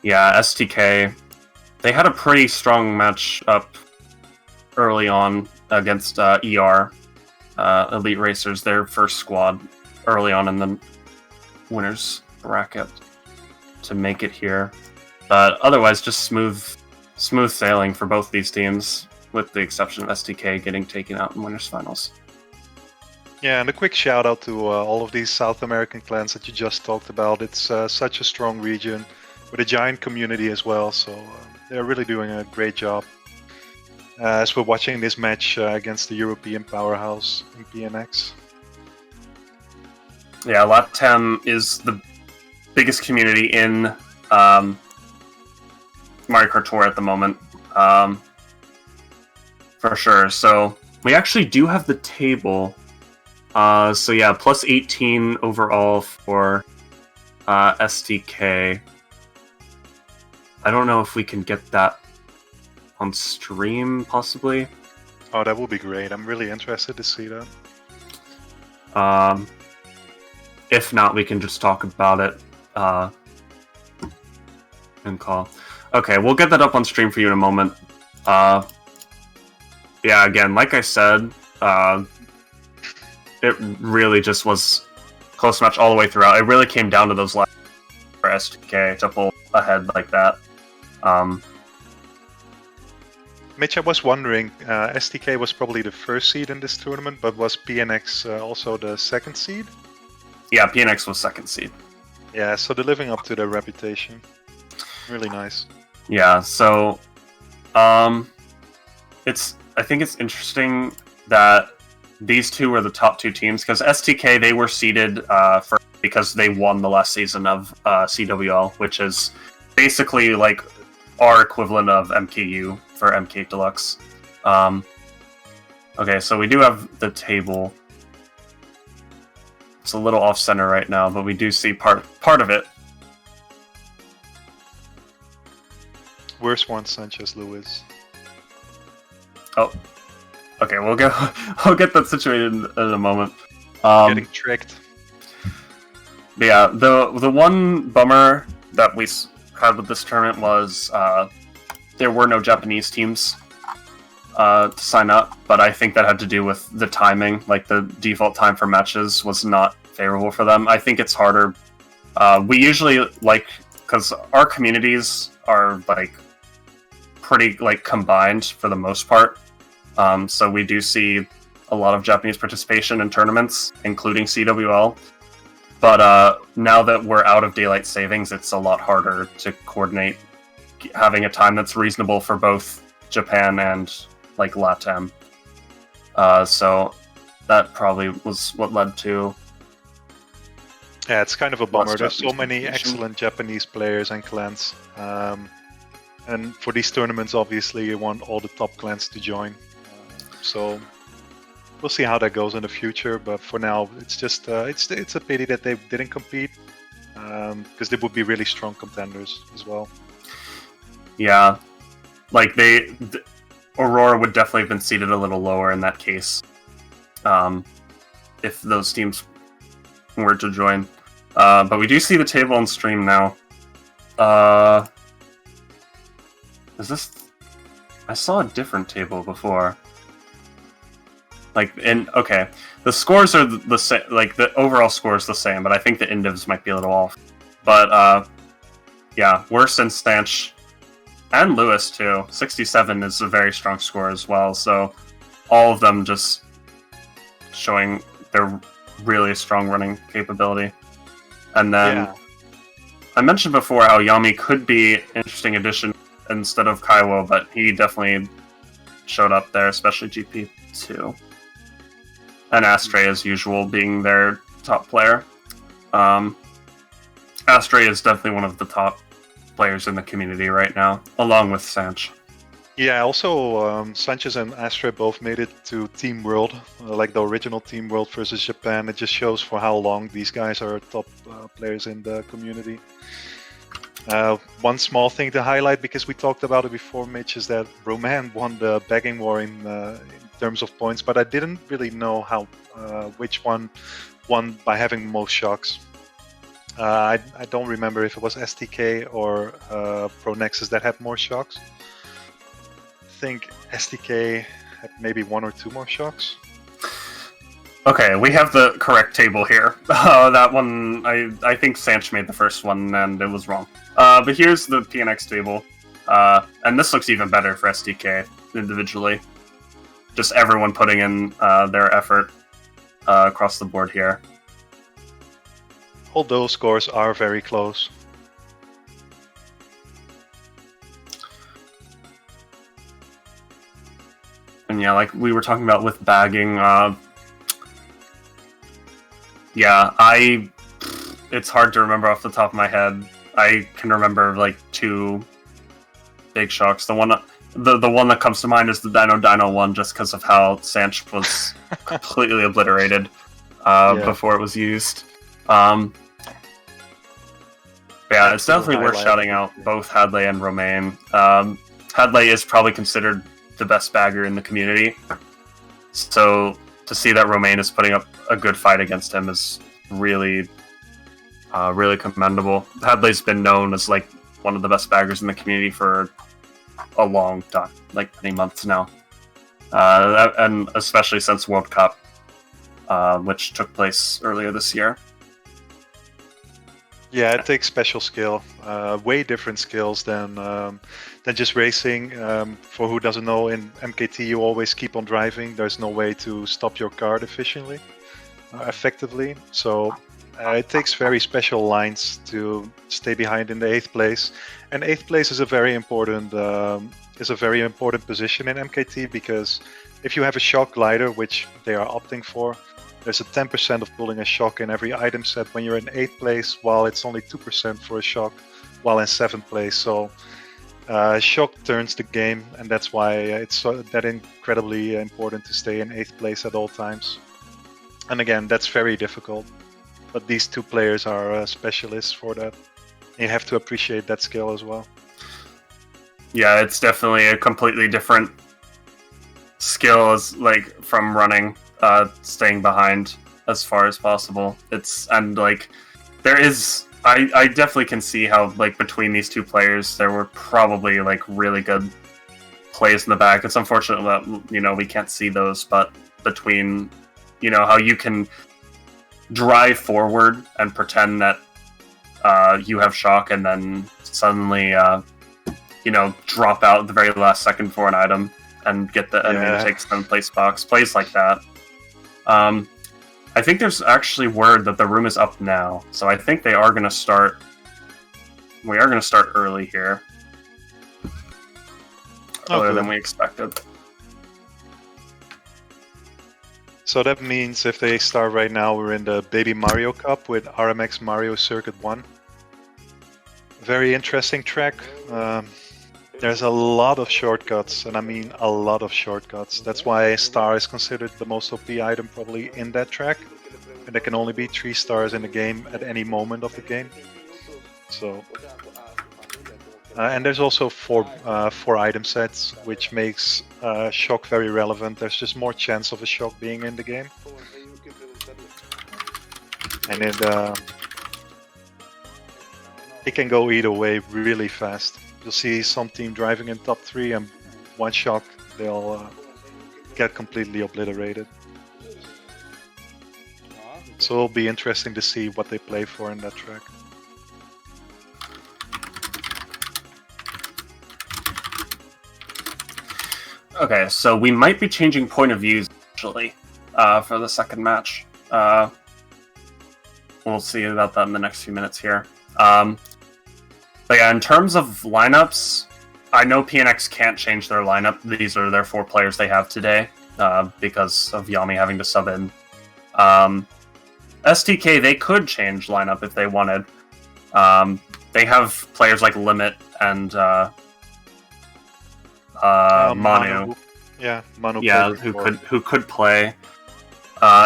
yeah, STK, they had a pretty strong match up early on against ER, Elite Racers, their first squad, early on in the winners bracket to make it here. But otherwise, just smooth sailing for both these teams, with the exception of STK getting taken out in winners finals. Yeah, and a quick shout out to all of these South American clans that you just talked about. It's such a strong region with a giant community as well, so they're really doing a great job. As we're watching this match against the European powerhouse in PNX. Yeah, LATAM is the biggest community in MKTour at the moment, for sure. So we actually do have the table. So yeah, plus 18 overall for STK. I don't know if we can get that on stream, possibly. Oh, that would be great. I'm really interested to see that. If not, we can just talk about it and call. Okay, we'll get that up on stream for you in a moment. Yeah, again, like I said, it really just was close match all the way throughout. It really came down to those last for STK to pull ahead like that. Mitch, I was wondering, STK was probably the first seed in this tournament, but was PNX also the second seed? Yeah, PNX was second seed. Yeah, so they're living up to their reputation. Really nice. Yeah, so I think it's interesting that these two are the top two teams, because STK, they were seeded first because they won the last season of CWL, which is basically like our equivalent of MKU for MK Deluxe. Okay, so we do have the table. It's a little off-center right now, but we do see part of it. Worst one, Sanchez Lewis. Oh, okay. We'll get that situated in a moment. Getting tricked. Yeah, the one bummer that we had with this tournament was there were no Japanese teams to sign up, but I think that had to do with the timing. Like, the default time for matches was not favorable for them. I think it's harder. We usually, because our communities are pretty combined for the most part, so we do see a lot of Japanese participation in tournaments, including CWL. But now that we're out of daylight savings, it's a lot harder to coordinate having a time that's reasonable for both Japan and like LATAM. So that probably was what led to. Yeah, it's kind of a bummer. There's so Japanese many competition. excellent Japanese players and clans. And for these tournaments, obviously, you want all the top clans to join. So we'll see how that goes in the future. But for now, it's just it's a pity that they didn't compete, because they would be really strong contenders as well. Yeah, like Aurora would definitely have been seated a little lower in that case, if those teams were to join. But we do see the table on stream now. Is this? I saw a different table before. Okay, the scores are the same. Like the overall score is the same, but I think the indivs might be a little off. But yeah, worse than Sanch and Lewis too. 67 is a very strong score as well. So all of them just showing their really strong running capability. And then I mentioned before how Yami could be an interesting addition instead of Kaiwo, but he definitely showed up there, especially GP2. And Astray, as usual, being their top player. Astray is definitely one of the top players in the community right now, along with Sanch. Yeah, also Sanchez and Astray both made it to Team World, like the original Team World versus Japan. It just shows for how long these guys are top players in the community. One small thing to highlight, because we talked about it before, Mitch, is that Roman won the bagging war in terms of points, but I didn't really know how which one won by having most shocks. I don't remember if it was STK or Pronexus that had more shocks. I think STK had maybe 1 or 2 more shocks. Okay, we have the correct table here. That one, I think Sanch made the first one, and it was wrong. But here's the PNX table. And this looks even better for SDK individually. Just everyone putting in their effort across the board here. All those scores are very close. And yeah, like we were talking about with bagging, yeah, it's hard to remember off the top of my head. I can remember like 2 big shocks. The one that comes to mind is the Dino one, just because of how Sanch was completely obliterated before it was used. Yeah, it's definitely worth shouting out both Hadley and Romain. Hadley is probably considered the best bagger in the community, so to see that Romain is putting up a good fight against him is really, really commendable. Hadley's been known as like one of the best baggers in the community for a long time, like many months now, and especially since World Cup, which took place earlier this year. Yeah, it takes special skill, way different skills than just racing. For who doesn't know, in MKT you always keep on driving. There's no way to stop your card effectively. So it takes very special lines to stay behind in the 8th place. And 8th place is a very important position in MKT, because if you have a shock glider, which they are opting for, there's a 10% of pulling a shock in every item set when you're in 8th place, while it's only 2% for a shock while in 7th place. So shock turns the game, and that's why it's that incredibly important to stay in 8th place at all times. And again, that's very difficult. But these 2 players are specialists for that. You have to appreciate that skill as well. Yeah, it's definitely a completely different skill, as like from running, staying behind as far as possible. I definitely can see how like between these 2 players there were probably like really good plays in the back. It's unfortunate that we can't see those, but between how you can drive forward and pretend that you have shock, and then suddenly drop out at the very last second for an item and get the enemy to take 7th place box. Plays like that I think there's actually word that the room is up now, so I think they are going to start. We are going to start early here, earlier than we expected. So that means if they start right now, we're in the Baby Mario Cup with RMX Mario Circuit 1. Very interesting track. There's a lot of shortcuts, and I mean a lot of shortcuts. That's why Star is considered the most OP item probably in that track. And there can only be 3 stars in the game at any moment of the game. So, and there's also four item sets, which makes shock very relevant. There's just more chance of a shock being in the game. And it can go either way really fast. You'll see some team driving in top 3 and one shock, they'll get completely obliterated. So it'll be interesting to see what they play for in that track. Okay, so we might be changing point of views actually for the second match. We'll see about that in the next few minutes here. But yeah, in terms of lineups, I know PNX can't change their lineup. These are their 4 players they have today because of Yami having to sub in. STK, they could change lineup if they wanted. They have players like Limit and Manu. Yeah, Manu. Yeah, who could play.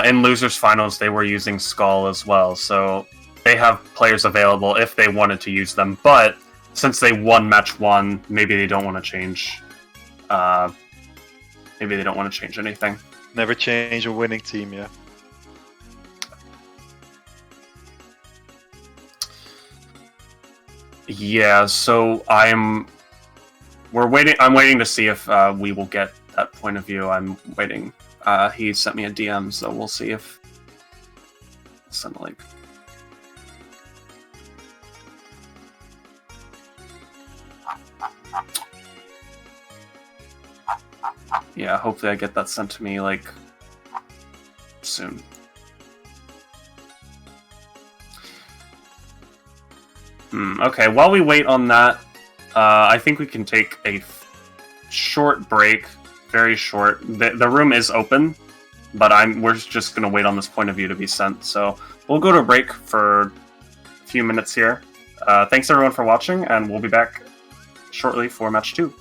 In losers finals, they were using Skull as well, so they have players available if they wanted to use them. But since they won match 1, maybe they don't want to change. Maybe they don't want to change anything. Never change a winning team, yeah. Yeah, so I'm waiting to see if we will get that point of view. I'm waiting. He sent me a DM, so we'll see if I'll send a link. Yeah, hopefully I get that sent to me like soon. Okay, while we wait on that, I think we can take a short break. Very short. The room is open, but we're just going to wait on this point of view to be sent. So we'll go to a break for a few minutes here. Thanks everyone for watching, and we'll be back shortly for match 2.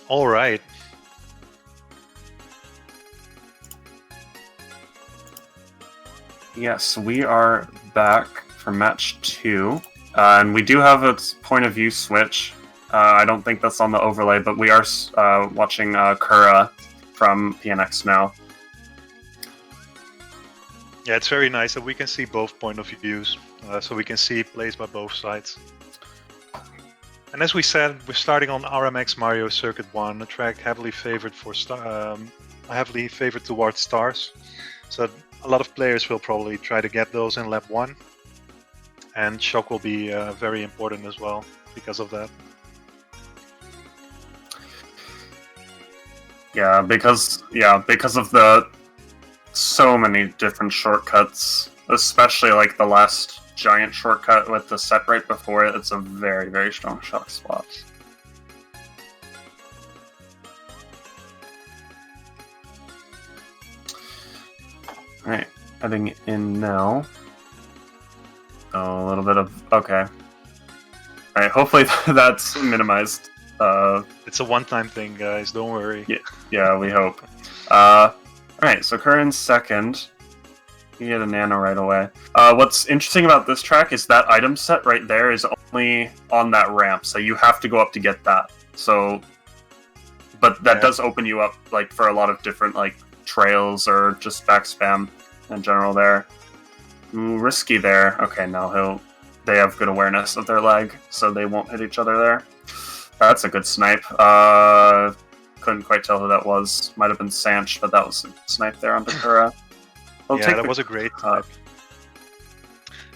All right. Yes, we are back for match 2. And we do have a point of view switch. I don't think that's on the overlay, but we are watching Kura from PNX now. Yeah, it's very nice that we can see both point of views, so we can see plays by both sides. And as we said, we're starting on RMX Mario Circuit 1, a track heavily favored towards stars. So a lot of players will probably try to get those in lap 1. And shock will be very important as well because of that. Yeah, because of the so many different shortcuts, especially like the last giant shortcut with the set right before it. It's a very, very strong shock spot. Alright, heading in now. Oh, a little bit of... okay. Alright, hopefully that's minimized. It's a one-time thing, guys, don't worry. Yeah, we hope. Alright, so Curran's second. You get a nano right away. What's interesting about this track is that item set right there is only on that ramp, so you have to go up to get that. So, but that does open you up like for a lot of different like trails or just back spam in general there. Risky there. Okay, now they have good awareness of their lag, so they won't hit each other there. That's a good snipe. Couldn't quite tell who that was. Might have been Sanch, but that was a snipe there on Dakura. That was a great type.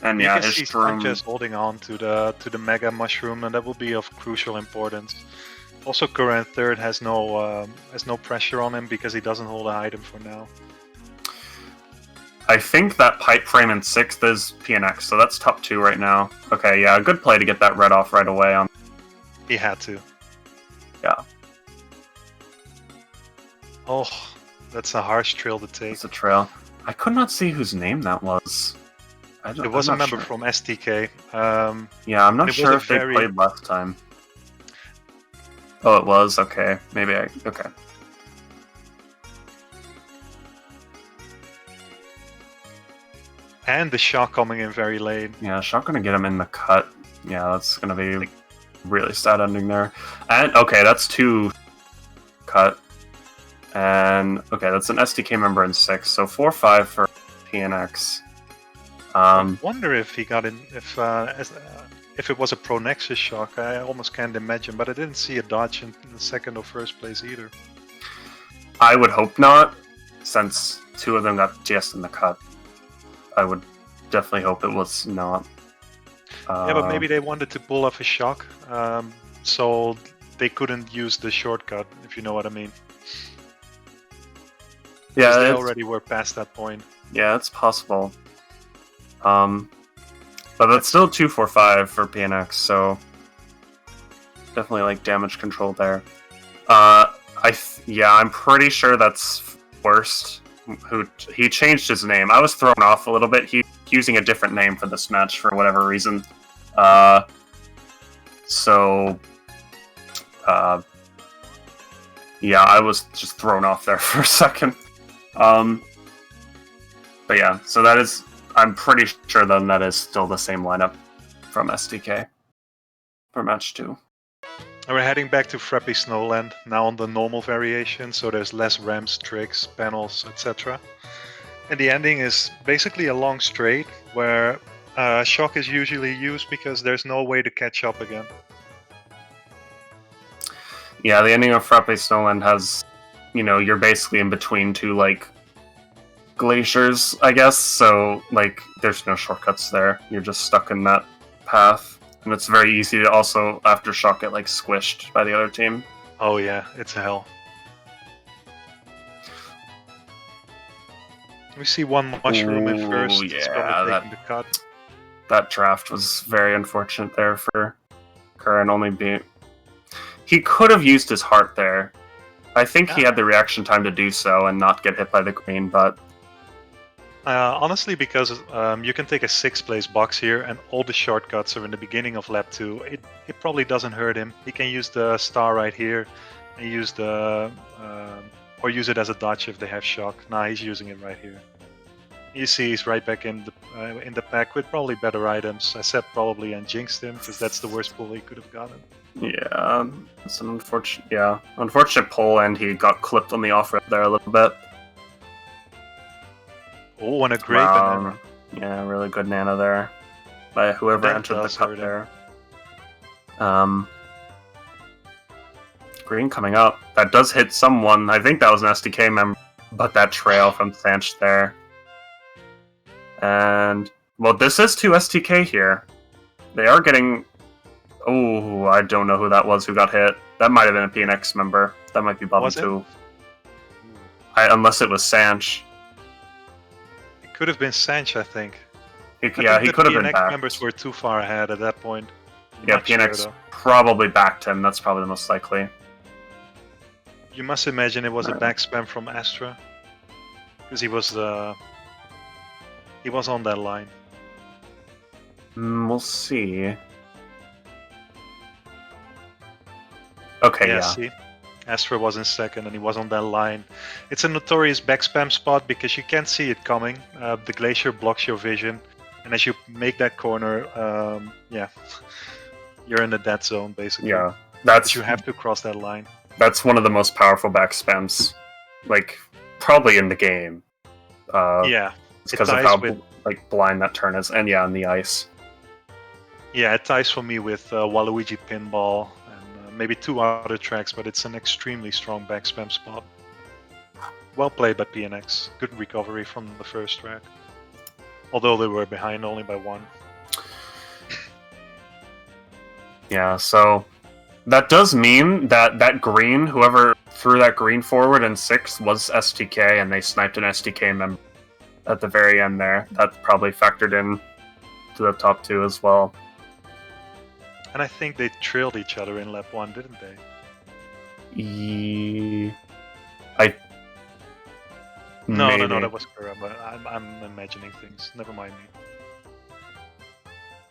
And you yeah, can his see Sanch-Z holding on to the Mega Mushroom, and that will be of crucial importance. Also, Curran third has no pressure on him because he doesn't hold an item for now. I think that pipe frame in 6th is PNX, so that's top 2 right now. Okay, yeah, good play to get that red off right away. He had to. Yeah. Oh, that's a harsh trail to take. It's a trail. I could not see whose name that was. It was a member from STK. Yeah, I'm not sure if they played last time. Oh, it was? Okay. Okay. And the shock coming in very late. Yeah, shock gonna get him in the cut. Yeah, that's gonna be really sad ending there. And okay, that's 2 cut. And okay, that's an SDK member in 6, so 4-5 for PNX. I wonder if he got in if it was a Pronexus shock. I almost can't imagine, but I didn't see a dodge in the second or first place either. I would hope not, since 2 of them got just in the cut. I would definitely hope it was not. Yeah, but maybe they wanted to pull off a shock, so they couldn't use the shortcut, if you know what I mean. Yeah, they already were past that point. Yeah, it's possible. But that's still 2-4-5 for PNX, so definitely like damage control there. I'm pretty sure that's worst. He changed his name. I was thrown off a little bit. He's using a different name for this match for whatever reason. Yeah, I was just thrown off there for a second. But yeah, so that is, I'm pretty sure then that is still the same lineup from SDK for match 2. And we're heading back to Frappy Snowland, now on the normal variation, so there's less ramps, tricks, panels, etc. And the ending is basically a long straight, where shock is usually used because there's no way to catch up again. Yeah, the ending of Frappe Snowland has, you're basically in between 2, like, glaciers, I guess, so, like, there's no shortcuts there. You're just stuck in that path. And it's very easy to also, after shock, get, like, squished by the other team. Oh yeah, it's hell. We see one mushroom in first. Yeah, it's probably taking the cut. That draft was very unfortunate there for Curran only being... He could have used his heart there. I think he had the reaction time to do so and not get hit by the green, but... Honestly, because you can take a 6th place box here, and all the shortcuts are in the beginning of lap 2. It probably doesn't hurt him. He can use the star right here, and use the or use it as a dodge if they have shock. Nah, he's using it right here. You see, he's right back in the pack with probably better items. I said probably and jinxed him because that's the worst pull he could have gotten. Yeah, it's an unfortunate pull, and he got clipped on the off-ramp there a little bit. Oh, and a great banana. Yeah, really good nano there by whoever That entered the does cup hurt there. Green coming up. That does hit someone. I think that was an SDK member, but that trail from Sanch there. And, well, this is 2 STK here. They are getting... Oh, I don't know who that was who got hit. That might have been a PNX member. That might be Bubba too. Unless it was Sanch. It could have been Sanch, I think. He could have been backed. PNX members were too far ahead at that point. Yeah, PNX probably backed him. That's probably the most likely. You must imagine it was a back spam from Astra. Because he was on that line. We'll see. Okay, yeah. See? Astra was in second and he was on that line. It's a notorious back spam spot because you can't see it coming. The glacier blocks your vision. And as you make that corner, you're in the dead zone, basically. Yeah, you have to cross that line. That's one of the most powerful back spams, like, probably in the game. It's because of how blind that turn is, and yeah, on the ice. Yeah, it ties for me with Waluigi Pinball and maybe 2 other tracks, but it's an extremely strong back spam spot. Well played by PNX. Good recovery from the first track. Although they were behind only by 1. Yeah, so that does mean that green, whoever threw that green forward in 6th was STK, and they sniped an STK member at the very end there. That probably factored in to the top 2 as well. And I think they trailed each other in lap 1, didn't they? No, that was Kura, but I'm imagining things. Never mind me.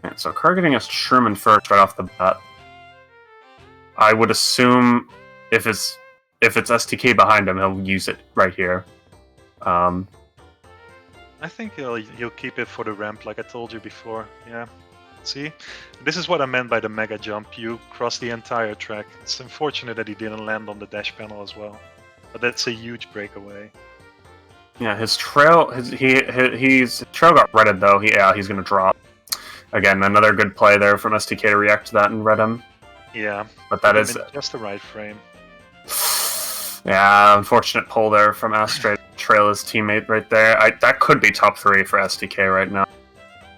Right, so Kerr getting a Sherman first right off the bat. I would assume if it's STK behind him, he'll use it right here. I think he'll keep it for the ramp, like I told you before. Yeah. See? This is what I meant by the mega jump. You cross the entire track. It's unfortunate that he didn't land on the dash panel as well. But that's a huge breakaway. Yeah, his trail trail got redded though. He's gonna drop. Again, another good play there from STK to react to that and red him. Yeah. But that is just the right frame. Yeah, unfortunate pull there from Astra to trail his teammate right there. That could be top 3 for STK right now.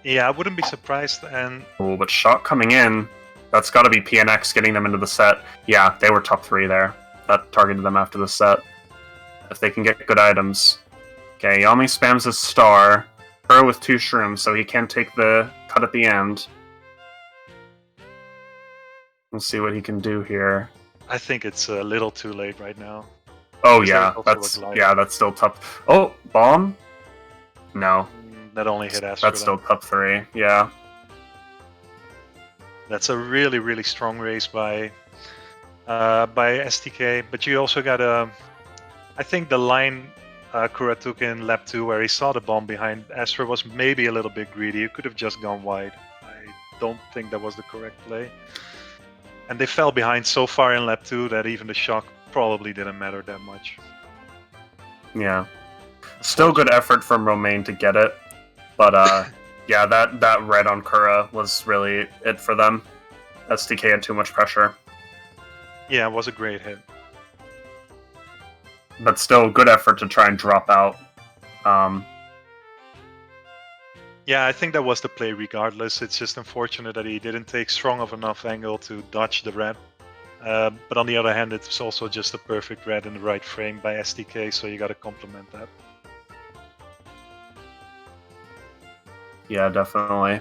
Yeah, I wouldn't be surprised. And but shot coming in. That's got to be PNX getting them into the set. Yeah, they were top 3 there. That targeted them after the set. If they can get good items. Okay, Yami spams his star. Her with 2 shrooms, so he can take the cut at the end. Let's see what he can do here. I think it's a little too late right now. Oh yeah, that's still tough. Oh, bomb? No. That only hit Astra. That's still top 3, yeah. That's a really, really strong race by STK, but you also got I think the line Kura took in lap 2 where he saw the bomb behind Astra was maybe a little bit greedy. It could have just gone wide. I don't think that was the correct play. And they fell behind so far in lap 2 that even the shock probably didn't matter that much. Yeah. Still good effort from Romain to get it. But yeah, that red on Kura was really it for them. STK had too much pressure. Yeah, it was a great hit. But still, good effort to try and drop out. Yeah, I think that was the play regardless. It's just unfortunate that he didn't take strong of enough angle to dodge the red. But on the other hand, it's also just a perfect red in the right frame by STK, so you gotta compliment that. Yeah, definitely.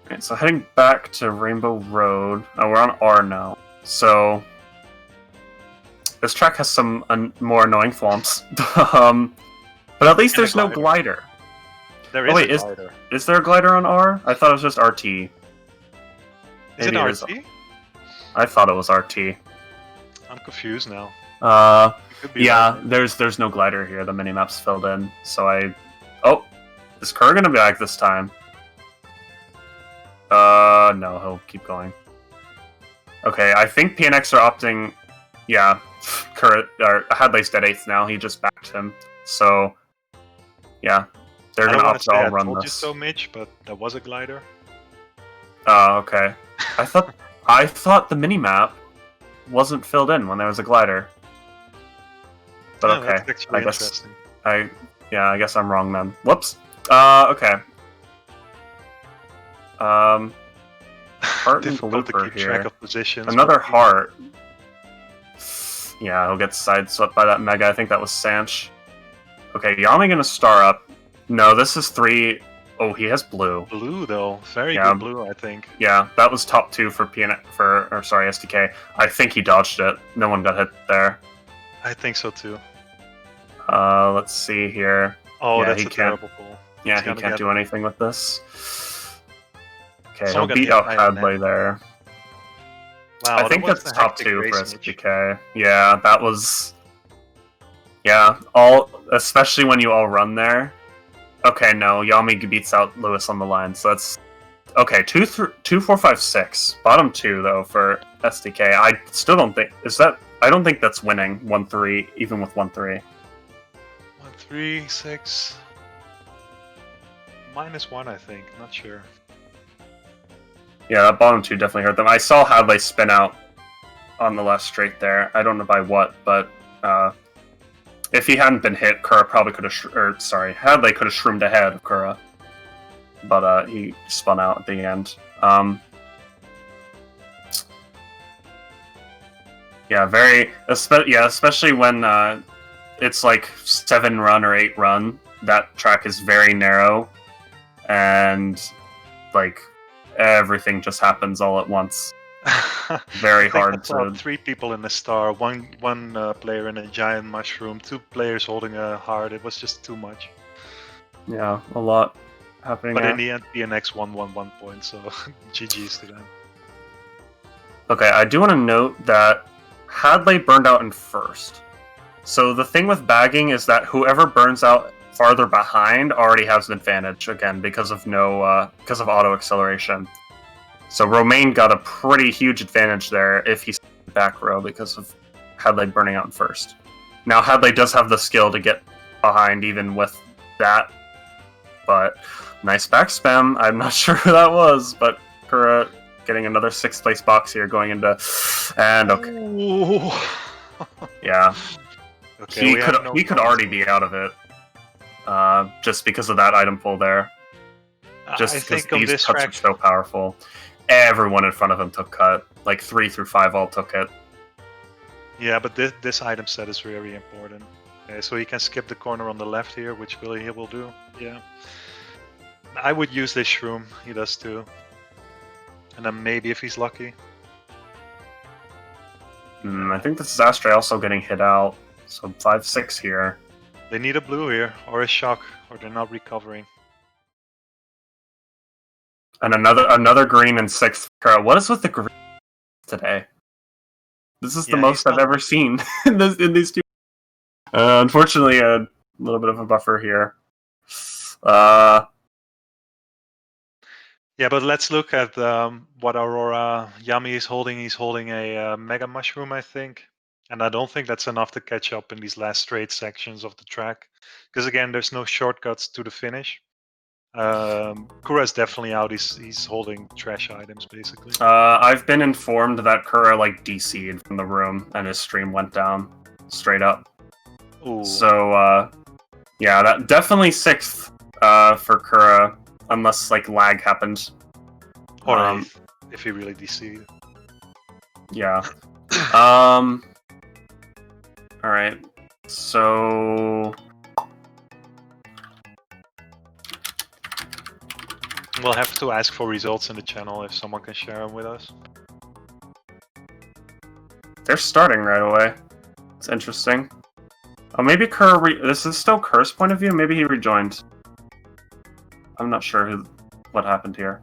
Okay, so heading back to Rainbow Road. Oh, we're on R now. So this track has some more annoying flumps. But at least there's no glider. There is a glider. Is there a glider on R? I thought it was just RT. Is it RT? I thought it was RT. I'm confused now. Could be Yeah, right. there's no glider here. The minimap's filled in, so Oh, is Kerr gonna be back this time? No, he'll keep going. Okay, I think PNX are opting. Yeah, Kerr or Hadley's dead 8th now. He just backed him, so yeah, they're I gonna don't want opt to to say all I run told you this. so, Mitch, but there was a glider. Oh, okay. I thought the minimap wasn't filled in when there was a glider. But Yeah, okay, that's actually interesting. I guess I'm wrong then. Whoops. Okay. Heart and Difficult to blooper keep here. track of positions. Another but- heart. Yeah, he'll get sideswept by that mega. I think that was Sanch. Okay, Yami gonna star up. No, this is 3. Oh, he has blue. Blue though, very Yeah. good blue, I think. Yeah, that was top 2 for SDK. I think he dodged it. No one got hit there. I think so too. Let's see here. Oh, Yeah, that's he a can't- terrible pull. Yeah, He's he gonna can't get- do anything with this. Okay, Someone he'll got beat hit out by a Hadley net. there. Wow, I think that was that's a top hectic 2 for race, Mitch. SDK. Yeah, that was. Yeah, especially when you all run there. Okay, no, Yami beats out Lewis on the line, so that's okay. 2, 4, 5, 6. Bottom 2 though for SDK. I still don't think I don't think that's winning 1-3, even with 1-3. 1, 3, 6. -1, I think. Not sure. Yeah, that bottom 2 definitely hurt them. I saw Hadley spin out on the left straight there. I don't know by what, but if he hadn't been hit, Kura probably could have. Hadley could have shroomed ahead of Kura, but he spun out at the end. Yeah, especially when it's like 7 run or 8 run. That track is very narrow, and like everything just happens all at once. Very hard to. 3 people in the star, one player in a giant mushroom, 2 players holding a heart. It was just too much. Yeah, a lot happening. But there. in the end, PNX won 1 point, so GG's to them. Okay, I do want to note that Hadley burned out in first. So the thing with bagging is that whoever burns out farther behind already has an advantage again because of because of auto acceleration. So Romain got a pretty huge advantage there if he's back row because of Hadley burning out in first. Now Hadley does have the skill to get behind even with that, but nice back spam. I'm not sure who that was, but Kura getting another 6th place box here going into, and okay, yeah, Okay, he could already be out of it, just because of that item pull there. Just because these cuts are so powerful. Everyone in front of him took cut. Like 3 through 5 all took it. Yeah, but this item set is very important. Okay, so he can skip the corner on the left here, which he will do. Yeah. I would use this shroom. He does too. And then maybe if he's lucky. I think this is Astray also getting hit out. So 5-6 here. They need a blue here, or a shock, or they're not recovering. And another green in 6th. What is with the green today? This is the most I've ever seen in these two. Unfortunately, a little bit of a buffer here. Yeah, but let's look at what Aurora Yami is holding. He's holding a Mega Mushroom, I think. And I don't think that's enough to catch up in these last straight sections of the track. Because again, there's no shortcuts to the finish. Kura's definitely out. He's holding trash items, basically. I've been informed that Kura DC'd from the room and his stream went down straight up. Ooh. So, yeah, that definitely 6th for Kura, unless lag happened. Or 8th, if he really DC'd. Yeah. Alright, so... We'll have to ask for results in the channel if someone can share them with us. They're starting right away. It's interesting. Oh, maybe Kerr... This is still Kerr's point of view? Maybe he rejoined. I'm not sure what happened here.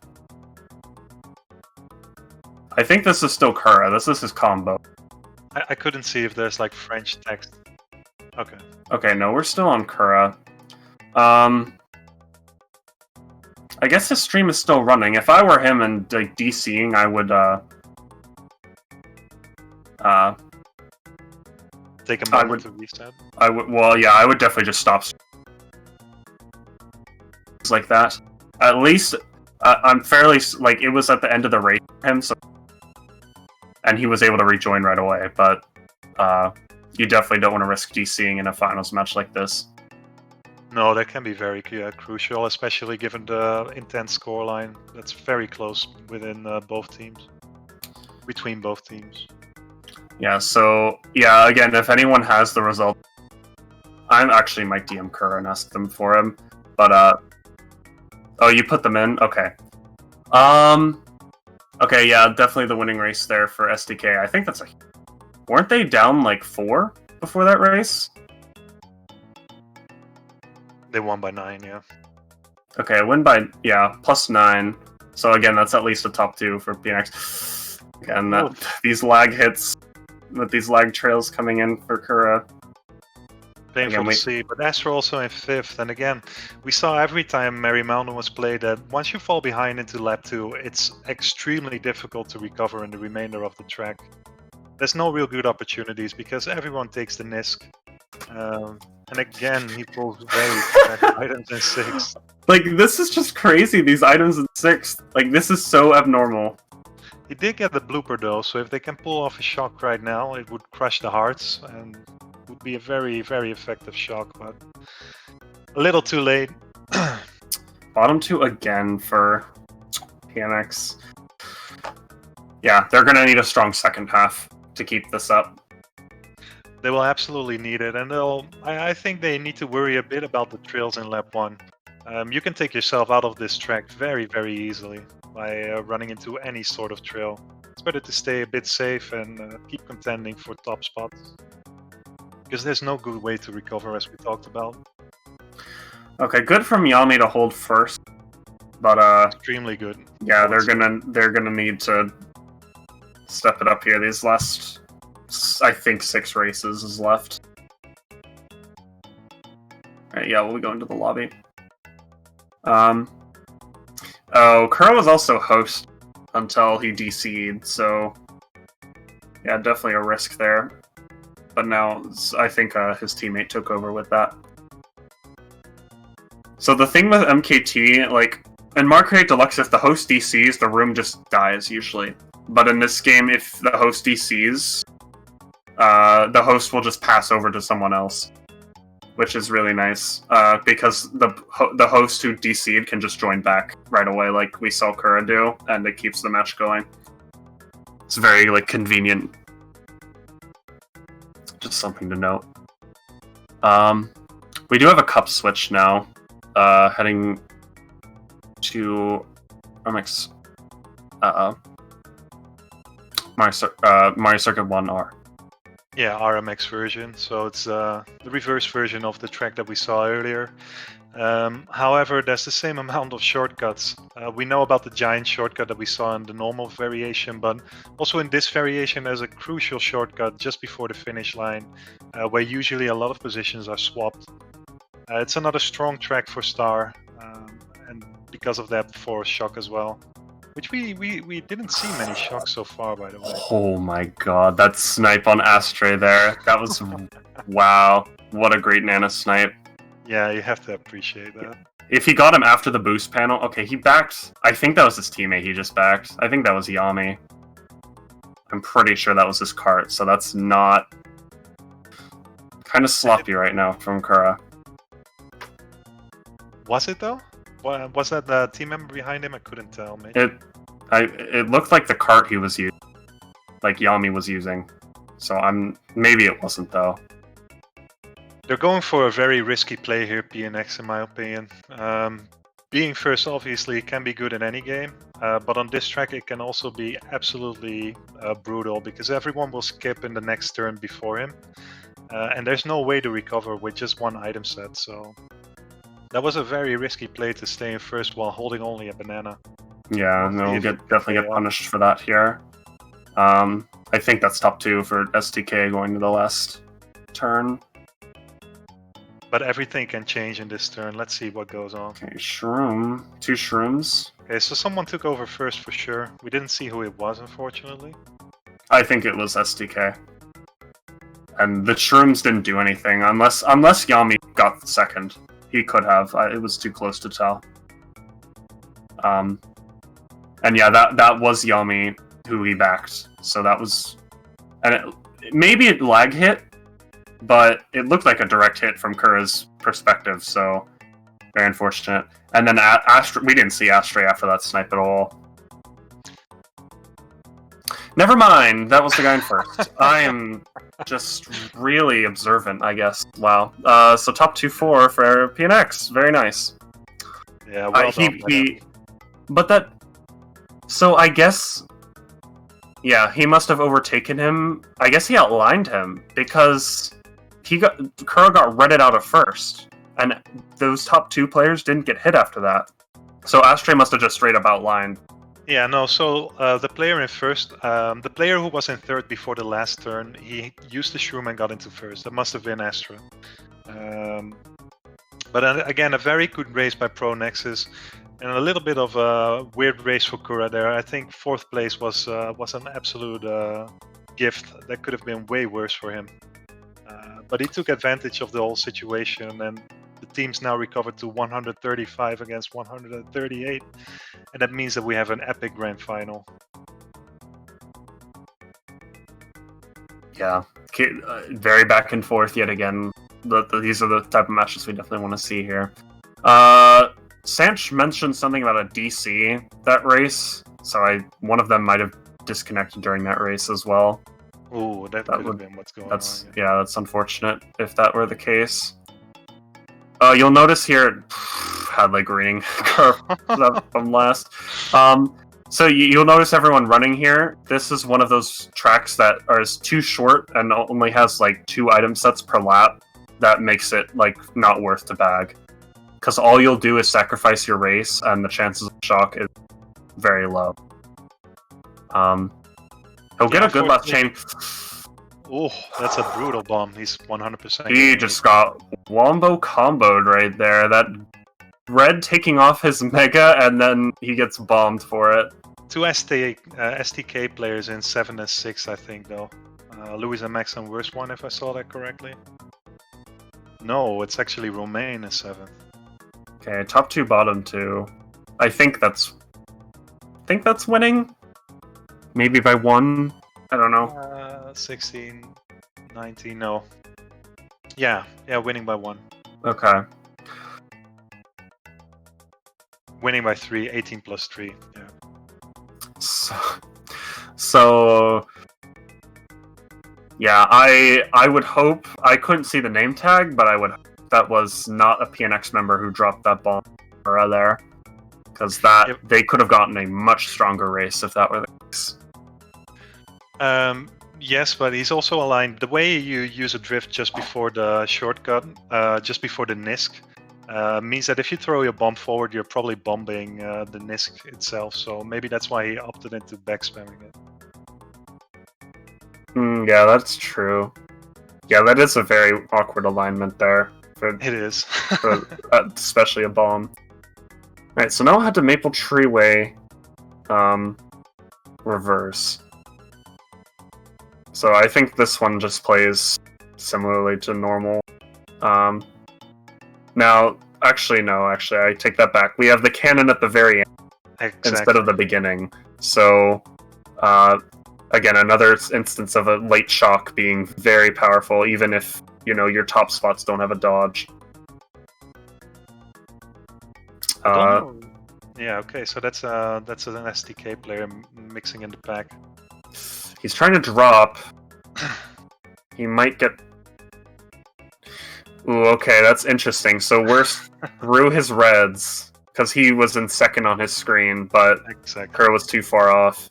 I think this is still Kerr. This is his combo. I couldn't see if there's like French text. Okay. Okay, no, we're still on Kura. I guess his stream is still running. If I were him and like DCing, I would take a moment to reset. I would. Well, yeah, I would definitely just stop like that. At least I'm fairly like it was at the end of the race for him, so and he was able to rejoin right away. But you definitely don't want to risk DCing in a finals match like this. No, that can be very crucial, especially given the intense scoreline. That's very close within both teams, between both teams. Yeah. So yeah, again, if anyone has the result, I actually might DM Kerr and ask them for him. But oh, you put them in? Okay. Okay, yeah, definitely the winning race there for SDK. I think that's weren't they down like 4 before that race? They won by 9, yeah. Okay, win by +9. So again, that's at least a top 2 for PNX. Again, these lag hits with these lag trails coming in for Kura. Painful to see, but Astro also in 5th, and again, we saw every time Mary Mountain was played that once you fall behind into lap 2, it's extremely difficult to recover in the remainder of the track. There's no real good opportunities because everyone takes the Nisk. And again, he pulls very track items in 6th. Like, this is just crazy, these items in 6th. Like, this is so abnormal. He did get the blooper though, so if they can pull off a shock right now, it would crush the hearts and would be a very, very effective shock, but a little too late. Bottom 2 again for PNX. Yeah, they're going to need a strong second half to keep this up. They will absolutely need it, and I think they need to worry a bit about the trails in lap 1. You can take yourself out of this track very, very easily by running into any sort of trail. It's better to stay a bit safe and keep contending for top spots. Because there's no good way to recover, as we talked about. Okay, good from Yami to hold first, but extremely good. Yeah, they're gonna need to step it up here. These last, I think, 6 races is left. Alright, yeah, we'll go into the lobby. Oh, Kuro was also host until he DC'd, so yeah, definitely a risk there. But now I think his teammate took over with that. So the thing with MKT, like, in Mario Deluxe, if the host DCs, the room just dies, usually. But in this game, if the host DCs, the host will just pass over to someone else. Which is really nice, because the host who DC'd can just join back right away, like we saw Kura do, and it keeps the match going. It's very, like, convenient. Just something to note. We do have a cup switch now, heading to MX, Mario Circuit 1R. Yeah, RMX version, so it's the reverse version of the track that we saw earlier. However, there's the same amount of shortcuts. We know about the giant shortcut that we saw in the normal variation, but also in this variation there's a crucial shortcut just before the finish line, where usually a lot of positions are swapped. It's another strong track for Star, and because of that, for Shock as well. Which we didn't see many shocks so far, by the way. Oh my god, that snipe on Astray there. That was... wow. What a great Nana snipe. Yeah, you have to appreciate that. If he got him after the boost panel... Okay, he backed... I think that was his teammate he just backed. I think that was Yami. I'm pretty sure that was his cart, so that's not... kind of sloppy right now from Kura. Was it, though? Was that the team member behind him? I couldn't tell. Maybe. It looked like the cart he was using, like Yami was using. So maybe it wasn't though. They're going for a very risky play here, PNX, in my opinion. Being first obviously can be good in any game, but on this track it can also be absolutely brutal because everyone will skip in the next turn before him, and there's no way to recover with just one item set. So. That was a very risky play to stay in first while holding only a banana. Yeah, no, we'll definitely get punished for that here. I think that's top 2 for STK going to the last turn. But everything can change in this turn. Let's see what goes on. Okay, Shroom. 2 Shrooms. Okay, so someone took over first for sure. We didn't see who it was, unfortunately. I think it was STK. And the Shrooms didn't do anything, unless Yami got the second. He could have. It was too close to tell. And yeah, that was Yami who he backed. So that was... And maybe it lag hit, but it looked like a direct hit from Kura's perspective, so very unfortunate. And then we didn't see Astray after that snipe at all. Never mind, that was the guy in first. I am just really observant, I guess. Wow. So top 2-4 for PNX. Very nice. Yeah, well done. But that... So I guess... Yeah, he must have overtaken him. I guess he outlined him, because Kura got redded out of first, and those top 2 players didn't get hit after that. So Astray must have just straight up outlined. Yeah, no, so the player in first, the player who was in third before the last turn, he used the Shroom and got into first. That must have been Astra. But again, a very good race by Pronexus, and a little bit of a weird race for Kura there. I think fourth place was an absolute gift. That could have been way worse for him. But he took advantage of the whole situation, and the team's now recovered to 135 against 138, and that means that we have an epic grand final. Yeah, very back and forth yet again. These are the type of matches we definitely want to see here. Sanch mentioned something about a DC that race, so one of them might have disconnected during that race as well. Ooh, that could have been what's going on. Yeah, that's unfortunate if that were the case. You'll notice here it had like greening from last. So you'll notice everyone running here. This is one of those tracks that is too short and only has like 2 item sets per lap. That makes it like not worth to bag, because all you'll do is sacrifice your race, and the chances of shock is very low. He'll get a good last chain. Oh, that's a brutal bomb. He's 100%. He just got wombo comboed right there. That Red taking off his Mega, and then he gets bombed for it. 2 STK players in 7 and 6, I think, though. Louis and Max and worst one, if I saw that correctly. No, it's actually Romain in 7th. Okay, top 2, bottom 2. I think that's winning. Maybe by 1. I don't know. 16, 19, no. Yeah, winning by 1. Okay. Winning by 3, 18 plus 3, yeah. So yeah, I would hope, I couldn't see the name tag, but I would hope that was not a PNX member who dropped that bomb there, because they could have gotten a much stronger race if that were the case. Yes, but he's also aligned. The way you use a drift just before the shortcut, just before the Nisk, means that if you throw your bomb forward, you're probably bombing the Nisk itself. So maybe that's why he opted into back spamming it. Yeah, that's true. Yeah, that is a very awkward alignment there. It is. Especially a bomb. Alright, so now I'll head to Maple Treeway reverse. So I think this one just plays similarly to normal. Now, actually, no, I take that back. We have the cannon at the very end instead of the beginning. So, again, another instance of a late shock being very powerful, even if, your top spots don't have a dodge. Yeah, okay, so that's an STK player mixing in the pack. He's trying to drop. He might get... Ooh, okay, that's interesting. So we're through his reds, because he was in second on his screen, but Kura was too far off.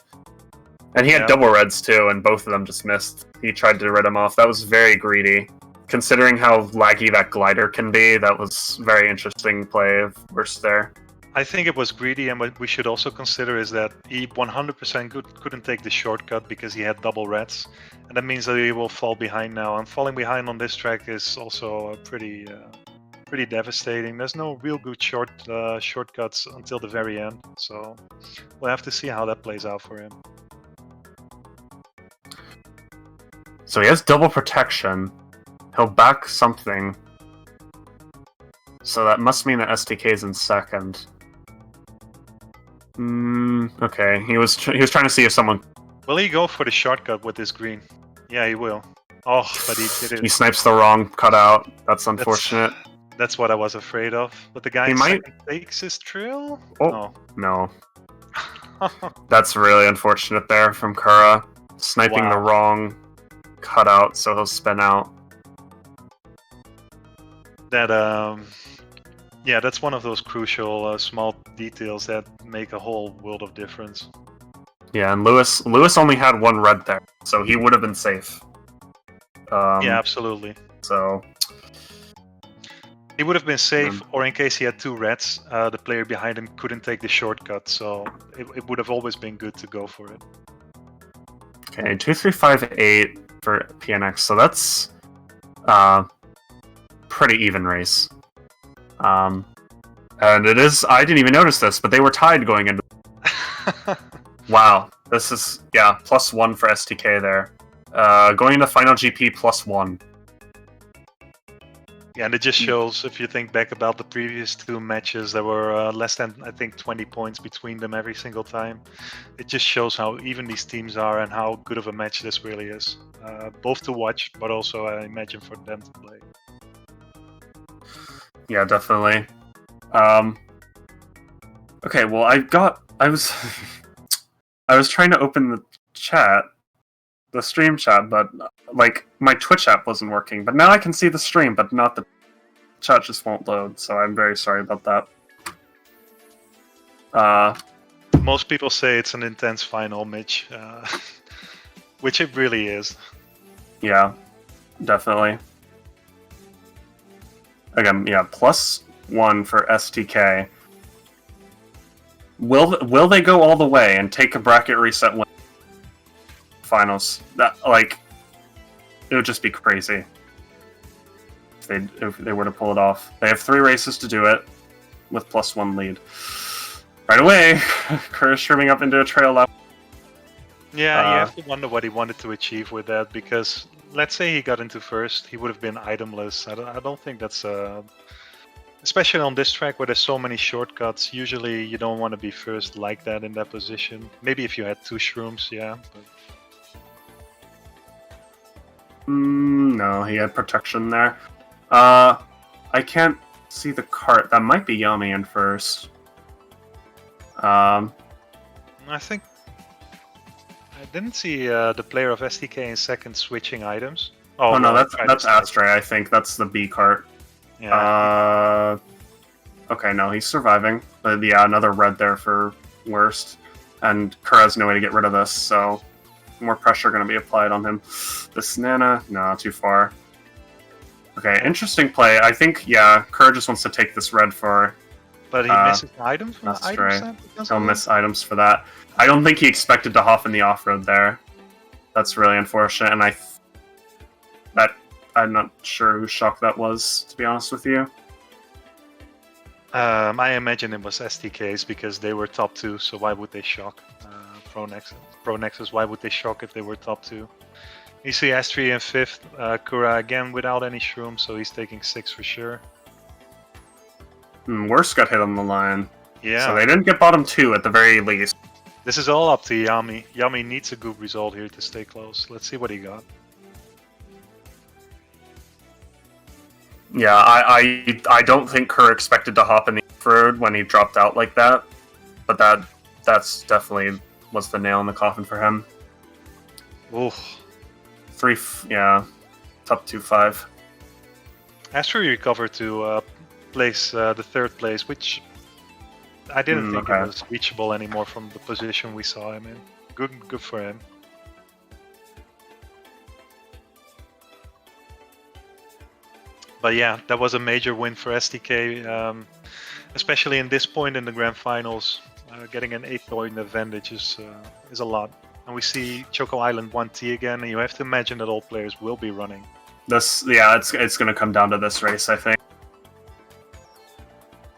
And he had double reds too, and both of them just missed. He tried to red him off. That was very greedy. Considering how laggy that glider can be, that was very interesting play of worst there. I think it was greedy, and what we should also consider is that he 100% couldn't take the shortcut because he had double reds, and that means that he will fall behind now. And falling behind on this track is also pretty devastating. There's no real good shortcuts until the very end, so we'll have to see how that plays out for him. So he has double protection. He'll back something. So that must mean that STK is in second. Okay. He was trying to see if someone. Will he go for the shortcut with this green? Yeah, he will. Oh, but he did it. He snipes the wrong cutout. That's unfortunate. That's what I was afraid of. But the guy second takes his trill? Oh, no. That's really unfortunate there from Kura. Sniping the wrong cutout, so he'll spin out. Yeah, that's one of those crucial small details that make a whole world of difference. Yeah, and Lewis only had one red there, so he would have been safe. Yeah, absolutely. So he would have been safe, or in case he had two reds, the player behind him couldn't take the shortcut, so it would have always been good to go for it. Okay, 2-3-5-8 for PNX, so that's pretty even race. And it is, I didn't even notice this, but they were tied going into. Wow, this is, yeah, +1 for STK there. Going into final GP +1. Yeah, and it just shows, if you think back about the previous two matches, there were less than, I think, 20 points between them every single time. It just shows how even these teams are and how good of a match this really is. Both to watch, but also, I imagine, for them to play. Yeah, definitely. Okay, well, I was trying to open the chat, the stream chat, but like my Twitch app wasn't working. But now I can see the stream, but not the chat just won't load. So I'm very sorry about that. Most people say it's an intense final, Mitch, which it really is. Yeah, definitely. Again, yeah, +1 for STK. Will they go all the way and take a bracket reset win? Finals? That, like, it would just be crazy if they were to pull it off. They have 3 races to do it with +1 lead. Right away, Kura's streaming up into a trail lap. Yeah, you have to wonder what he wanted to achieve with that, because let's say he got into first, he would have been itemless. I don't think that's especially on this track where there's so many shortcuts. Usually you don't want to be first like that in that position. Maybe if you had 2 shrooms, yeah. But... no, he had protection there. I can't see the cart. That might be Yami in first. I think I didn't see the player of STK in second switching items. Oh no, that's Astray. I think that's the B cart. Yeah. Okay, no, he's surviving. But yeah, another red there for worst. And Kura has no way to get rid of this, so more pressure going to be applied on him. This Nana, no, too far. Okay, interesting play. I think, yeah, Kura just wants to take this red for... But he misses items from the item set? He'll miss items for that. I don't think he expected to hop in the off-road there. That's really unfortunate, and I'm not sure whose shock that was, to be honest with you. I imagine it was STK's because they were top 2, so why would they shock Pronexus? Why would they shock if they were top 2? You see S3 in 5th, Kura again without any shrooms, so he's taking 6 for sure. Worst got hit on the line. Yeah. So they didn't get bottom 2 at the very least. This is all up to Yami. Yami needs a good result here to stay close. Let's see what he got. Yeah, I don't think Kerr expected to hop in the off-road when he dropped out like that, but that's definitely was the nail in the coffin for him. Oof. Top 2-5. Astro recovered to place the 3rd place, which I didn't think it was reachable anymore from the position we saw him in. Good for him. But yeah, that was a major win for STK. especially in this point in the grand finals, getting an 8-point advantage is a lot. And we see Choco Island 1T again, and you have to imagine that all players will be running. It's going to come down to this race, I think.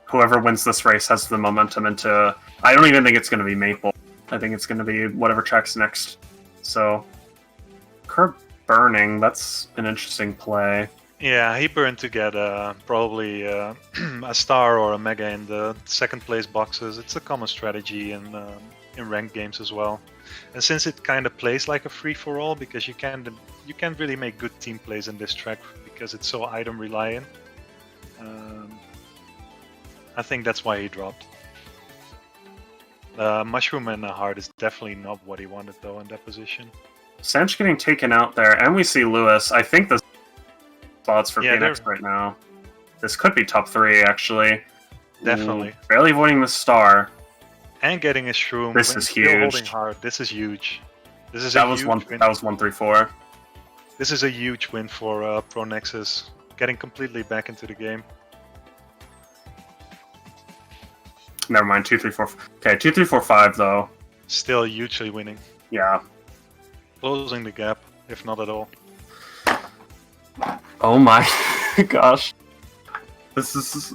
Whoever wins this race has the momentum into... I don't even think it's going to be Maple. I think it's going to be whatever track's next. So, Kerr burning, that's an interesting play. Yeah, he burned to get probably a star or a mega in the second place boxes. It's a common strategy in ranked games as well. And since it kind of plays like a free-for-all, because you can't really make good team plays in this track because it's so item reliant. I think that's why he dropped. Mushroom and a heart is definitely not what he wanted though in that position. Sanch getting taken out there, and we see Lewis. I think the spots for Phoenix right now. This could be top 3 actually. Definitely. Barely avoiding the star. And getting a shroom. This is huge. Holding hard. This is huge. This is that was 1-3-4. This is a huge win for Pronexus, getting completely back into the game. Never mind, 2-3-4. Okay, 2-3-4-5 though. Still hugely winning. Yeah. Closing the gap, if not at all. Oh my gosh. This is...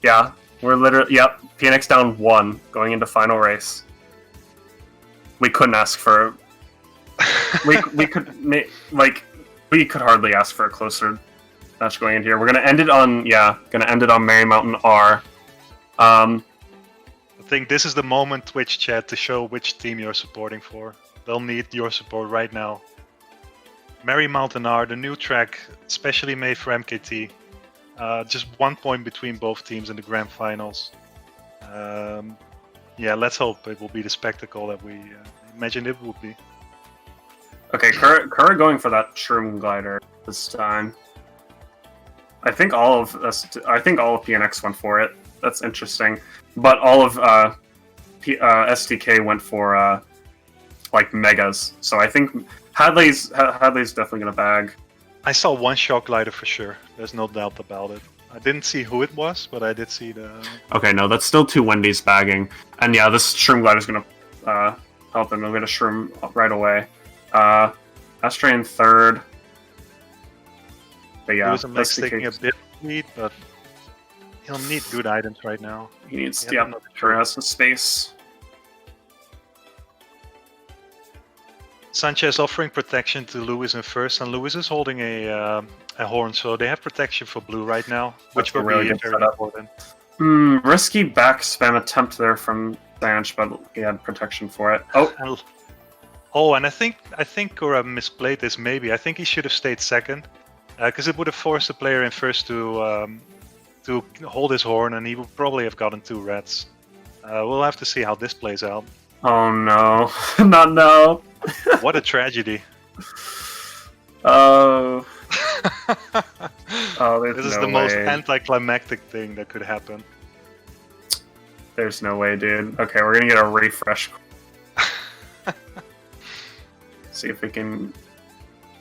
Yeah, we're literally... Yep, PNX down 1 going into final race. We couldn't ask for... we could... we could hardly ask for a closer match going in here. We're gonna end it on... Yeah, gonna end it on Merry Mountain R. I think this is the moment, Twitch chat, to show which team you're supporting for. They'll need your support right now. Merry Mountain R, the new track, specially made for MKT. Just 1 point between both teams in the grand finals. Yeah, let's hope it will be the spectacle that we imagined it would be. Okay, Kerr going for that shroom glider this time. I think all of PNX went for it. That's interesting. But all of STK went for like megas. So I think Hadley's definitely gonna bag. I saw one shock glider for sure. There's no doubt about it. I didn't see who it was, but I did see the... Okay, no, that's still 2 Wendy's bagging. And yeah, this shroom glider's gonna help him. He'll get a shroom right away. Astray in 3rd. But yeah, that's taking a bit of lead, but he'll need good items right now. He needs, yeah, Kerr has some space. Sanchez offering protection to Lewis in 1st, and Lewis is holding a horn, so they have protection for blue right now, which will be very important. Risky back spam attempt there from Sanch, but he had protection for it. And I think Kura misplayed this maybe. I think he should have stayed 2nd, because it would have forced the player in 1st to hold his horn, and he would probably have gotten 2 reds. We'll have to see how this plays out. Oh no, not no. What a tragedy. Oh. This is the most anticlimactic thing that could happen. There's no way, dude. Okay, we're gonna get a refresh. See if we can...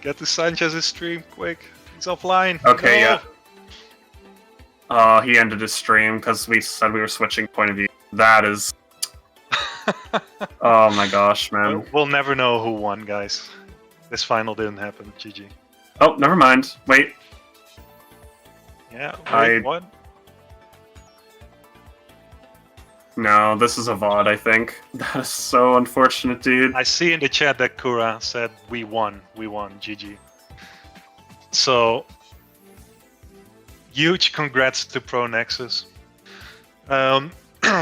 Get to Sanchez's stream, quick. He's offline. Okay, no. Yeah. He ended his stream because we said we were switching point of view. That is... Oh my gosh, man. We'll never know who won, guys. This final didn't happen. GG. Oh, never mind. Wait. Yeah, wait, what? No, this is a VOD, I think. That is so unfortunate, dude. I see in the chat that Kura said, we won, GG. So, huge congrats to Pronexus.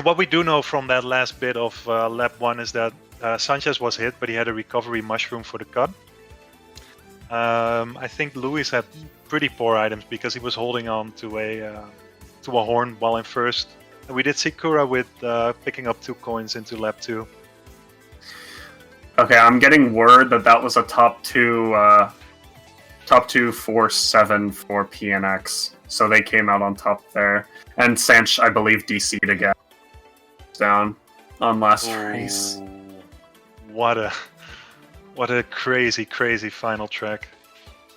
What we do know from that last bit of lap 1 is that Sanchez was hit, but he had a recovery mushroom for the cut. I think Luis had pretty poor items because he was holding on to a horn while in 1st. And we did see Kura with picking up 2 coins into lap 2. Okay, I'm getting word that was a top 2 4-7 for PNX. So they came out on top there. And Sanch, I believe, DC'd again. Down on last race. What a crazy final track.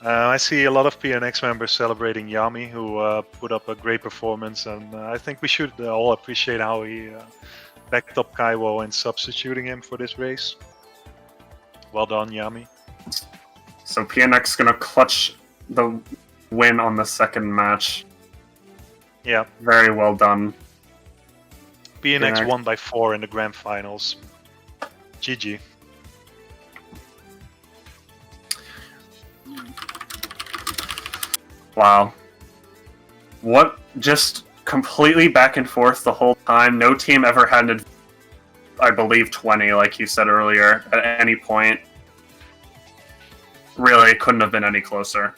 I see a lot of PNX members celebrating Yami, who put up a great performance, and I think we should all appreciate how he backed up Kaiwo and substituting him for this race. Well done, Yami. So PNX gonna clutch the win on the second match. Yeah. Very well done. PNX won by 4 in the grand finals. GG. Wow. What, just completely back and forth the whole time. No team ever had, I believe, 20, like you said earlier, at any point. Really, it couldn't have been any closer.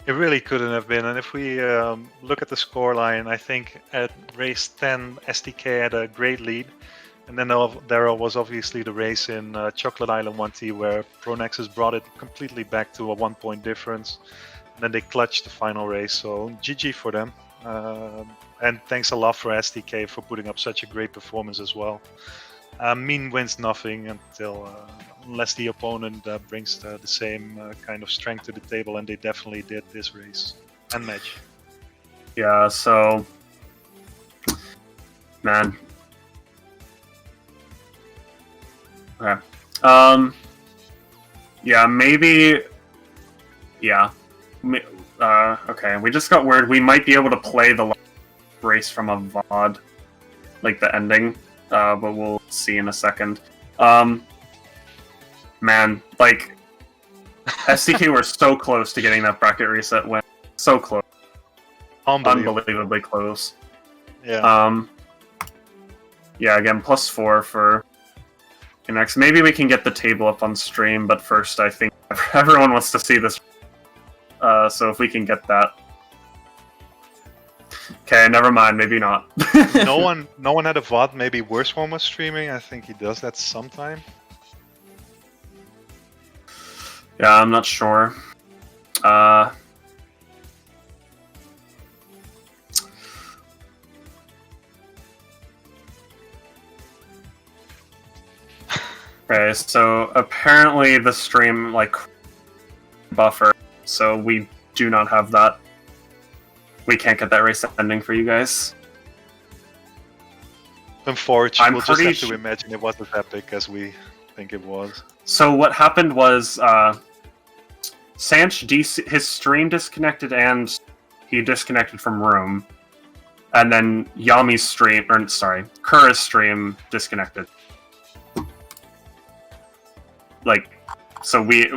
It really couldn't have been. And if we look at the scoreline, I think at race 10, STK had a great lead. And then there was obviously the race in Chocolate Island 1T where Pronexus brought it completely back to a 1-point difference. And then they clutched the final race, so GG for them. And thanks a lot for STK for putting up such a great performance as well. Mean wins nothing unless the opponent brings the same kind of strength to the table, and they definitely did this race and match. Yeah, so... Man. Okay. Yeah, maybe... Yeah. Okay, we just got word we might be able to play the race from a VOD. Like the ending. But we'll see in a second. Man, like... SDK were so close to getting that bracket reset win. So close. Unbelievably close. Yeah. Yeah, again, +4 for Next. Maybe we can get the table up on stream, but first I think everyone wants to see this. So if we can get that. Okay, never mind, maybe not. No one had a VOD, maybe Worst One was streaming. I think he does that sometime. Yeah, I'm not sure. Okay, so apparently the stream, like, buffer, so we do not have that. We can't get that race ending for you guys. Unfortunately, we'll just have to imagine it wasn't as epic as we think it was. So what happened was, Sanch-Z, his stream disconnected and he disconnected from room. And then Yami's stream, or sorry, Kura's stream disconnected. Like, so we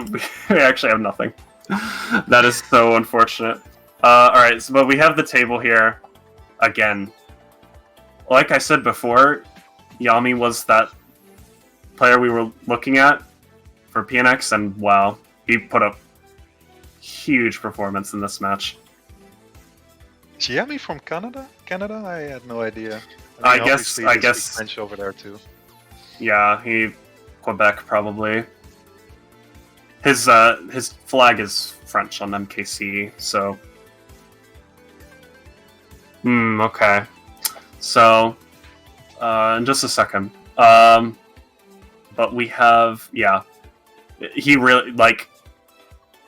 actually have nothing. That is so unfortunate. Alright, so, but we have the table here. Again. Like I said before, Yami was that player we were looking at for PNX, and wow, he put up huge performance in this match. Is Yami from Canada? Canada? I had no idea. I guess French over there too. Yeah, Quebec probably. His flag is French on MKC, so. Okay. So, in just a second. But we have, yeah. He really, like,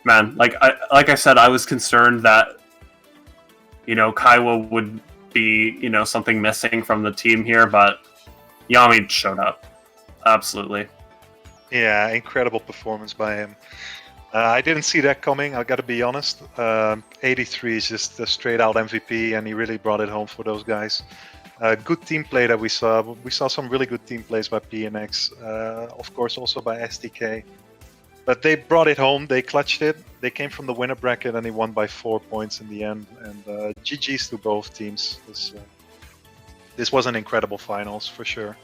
man, like I said, I was concerned that, you know, Kaiwo would be, you know, something missing from the team here, but Yami showed up. Absolutely. Yeah, incredible performance by him. I didn't see that coming, I gotta be honest. 83 is just a straight out MVP, and he really brought it home for those guys. Good team play that we saw. We saw some really good team plays by PNX, of course also by STK. But they brought it home, they clutched it. They came from the winner bracket and they won by 4 points in the end. And GG's to both teams. This was an incredible finals for sure.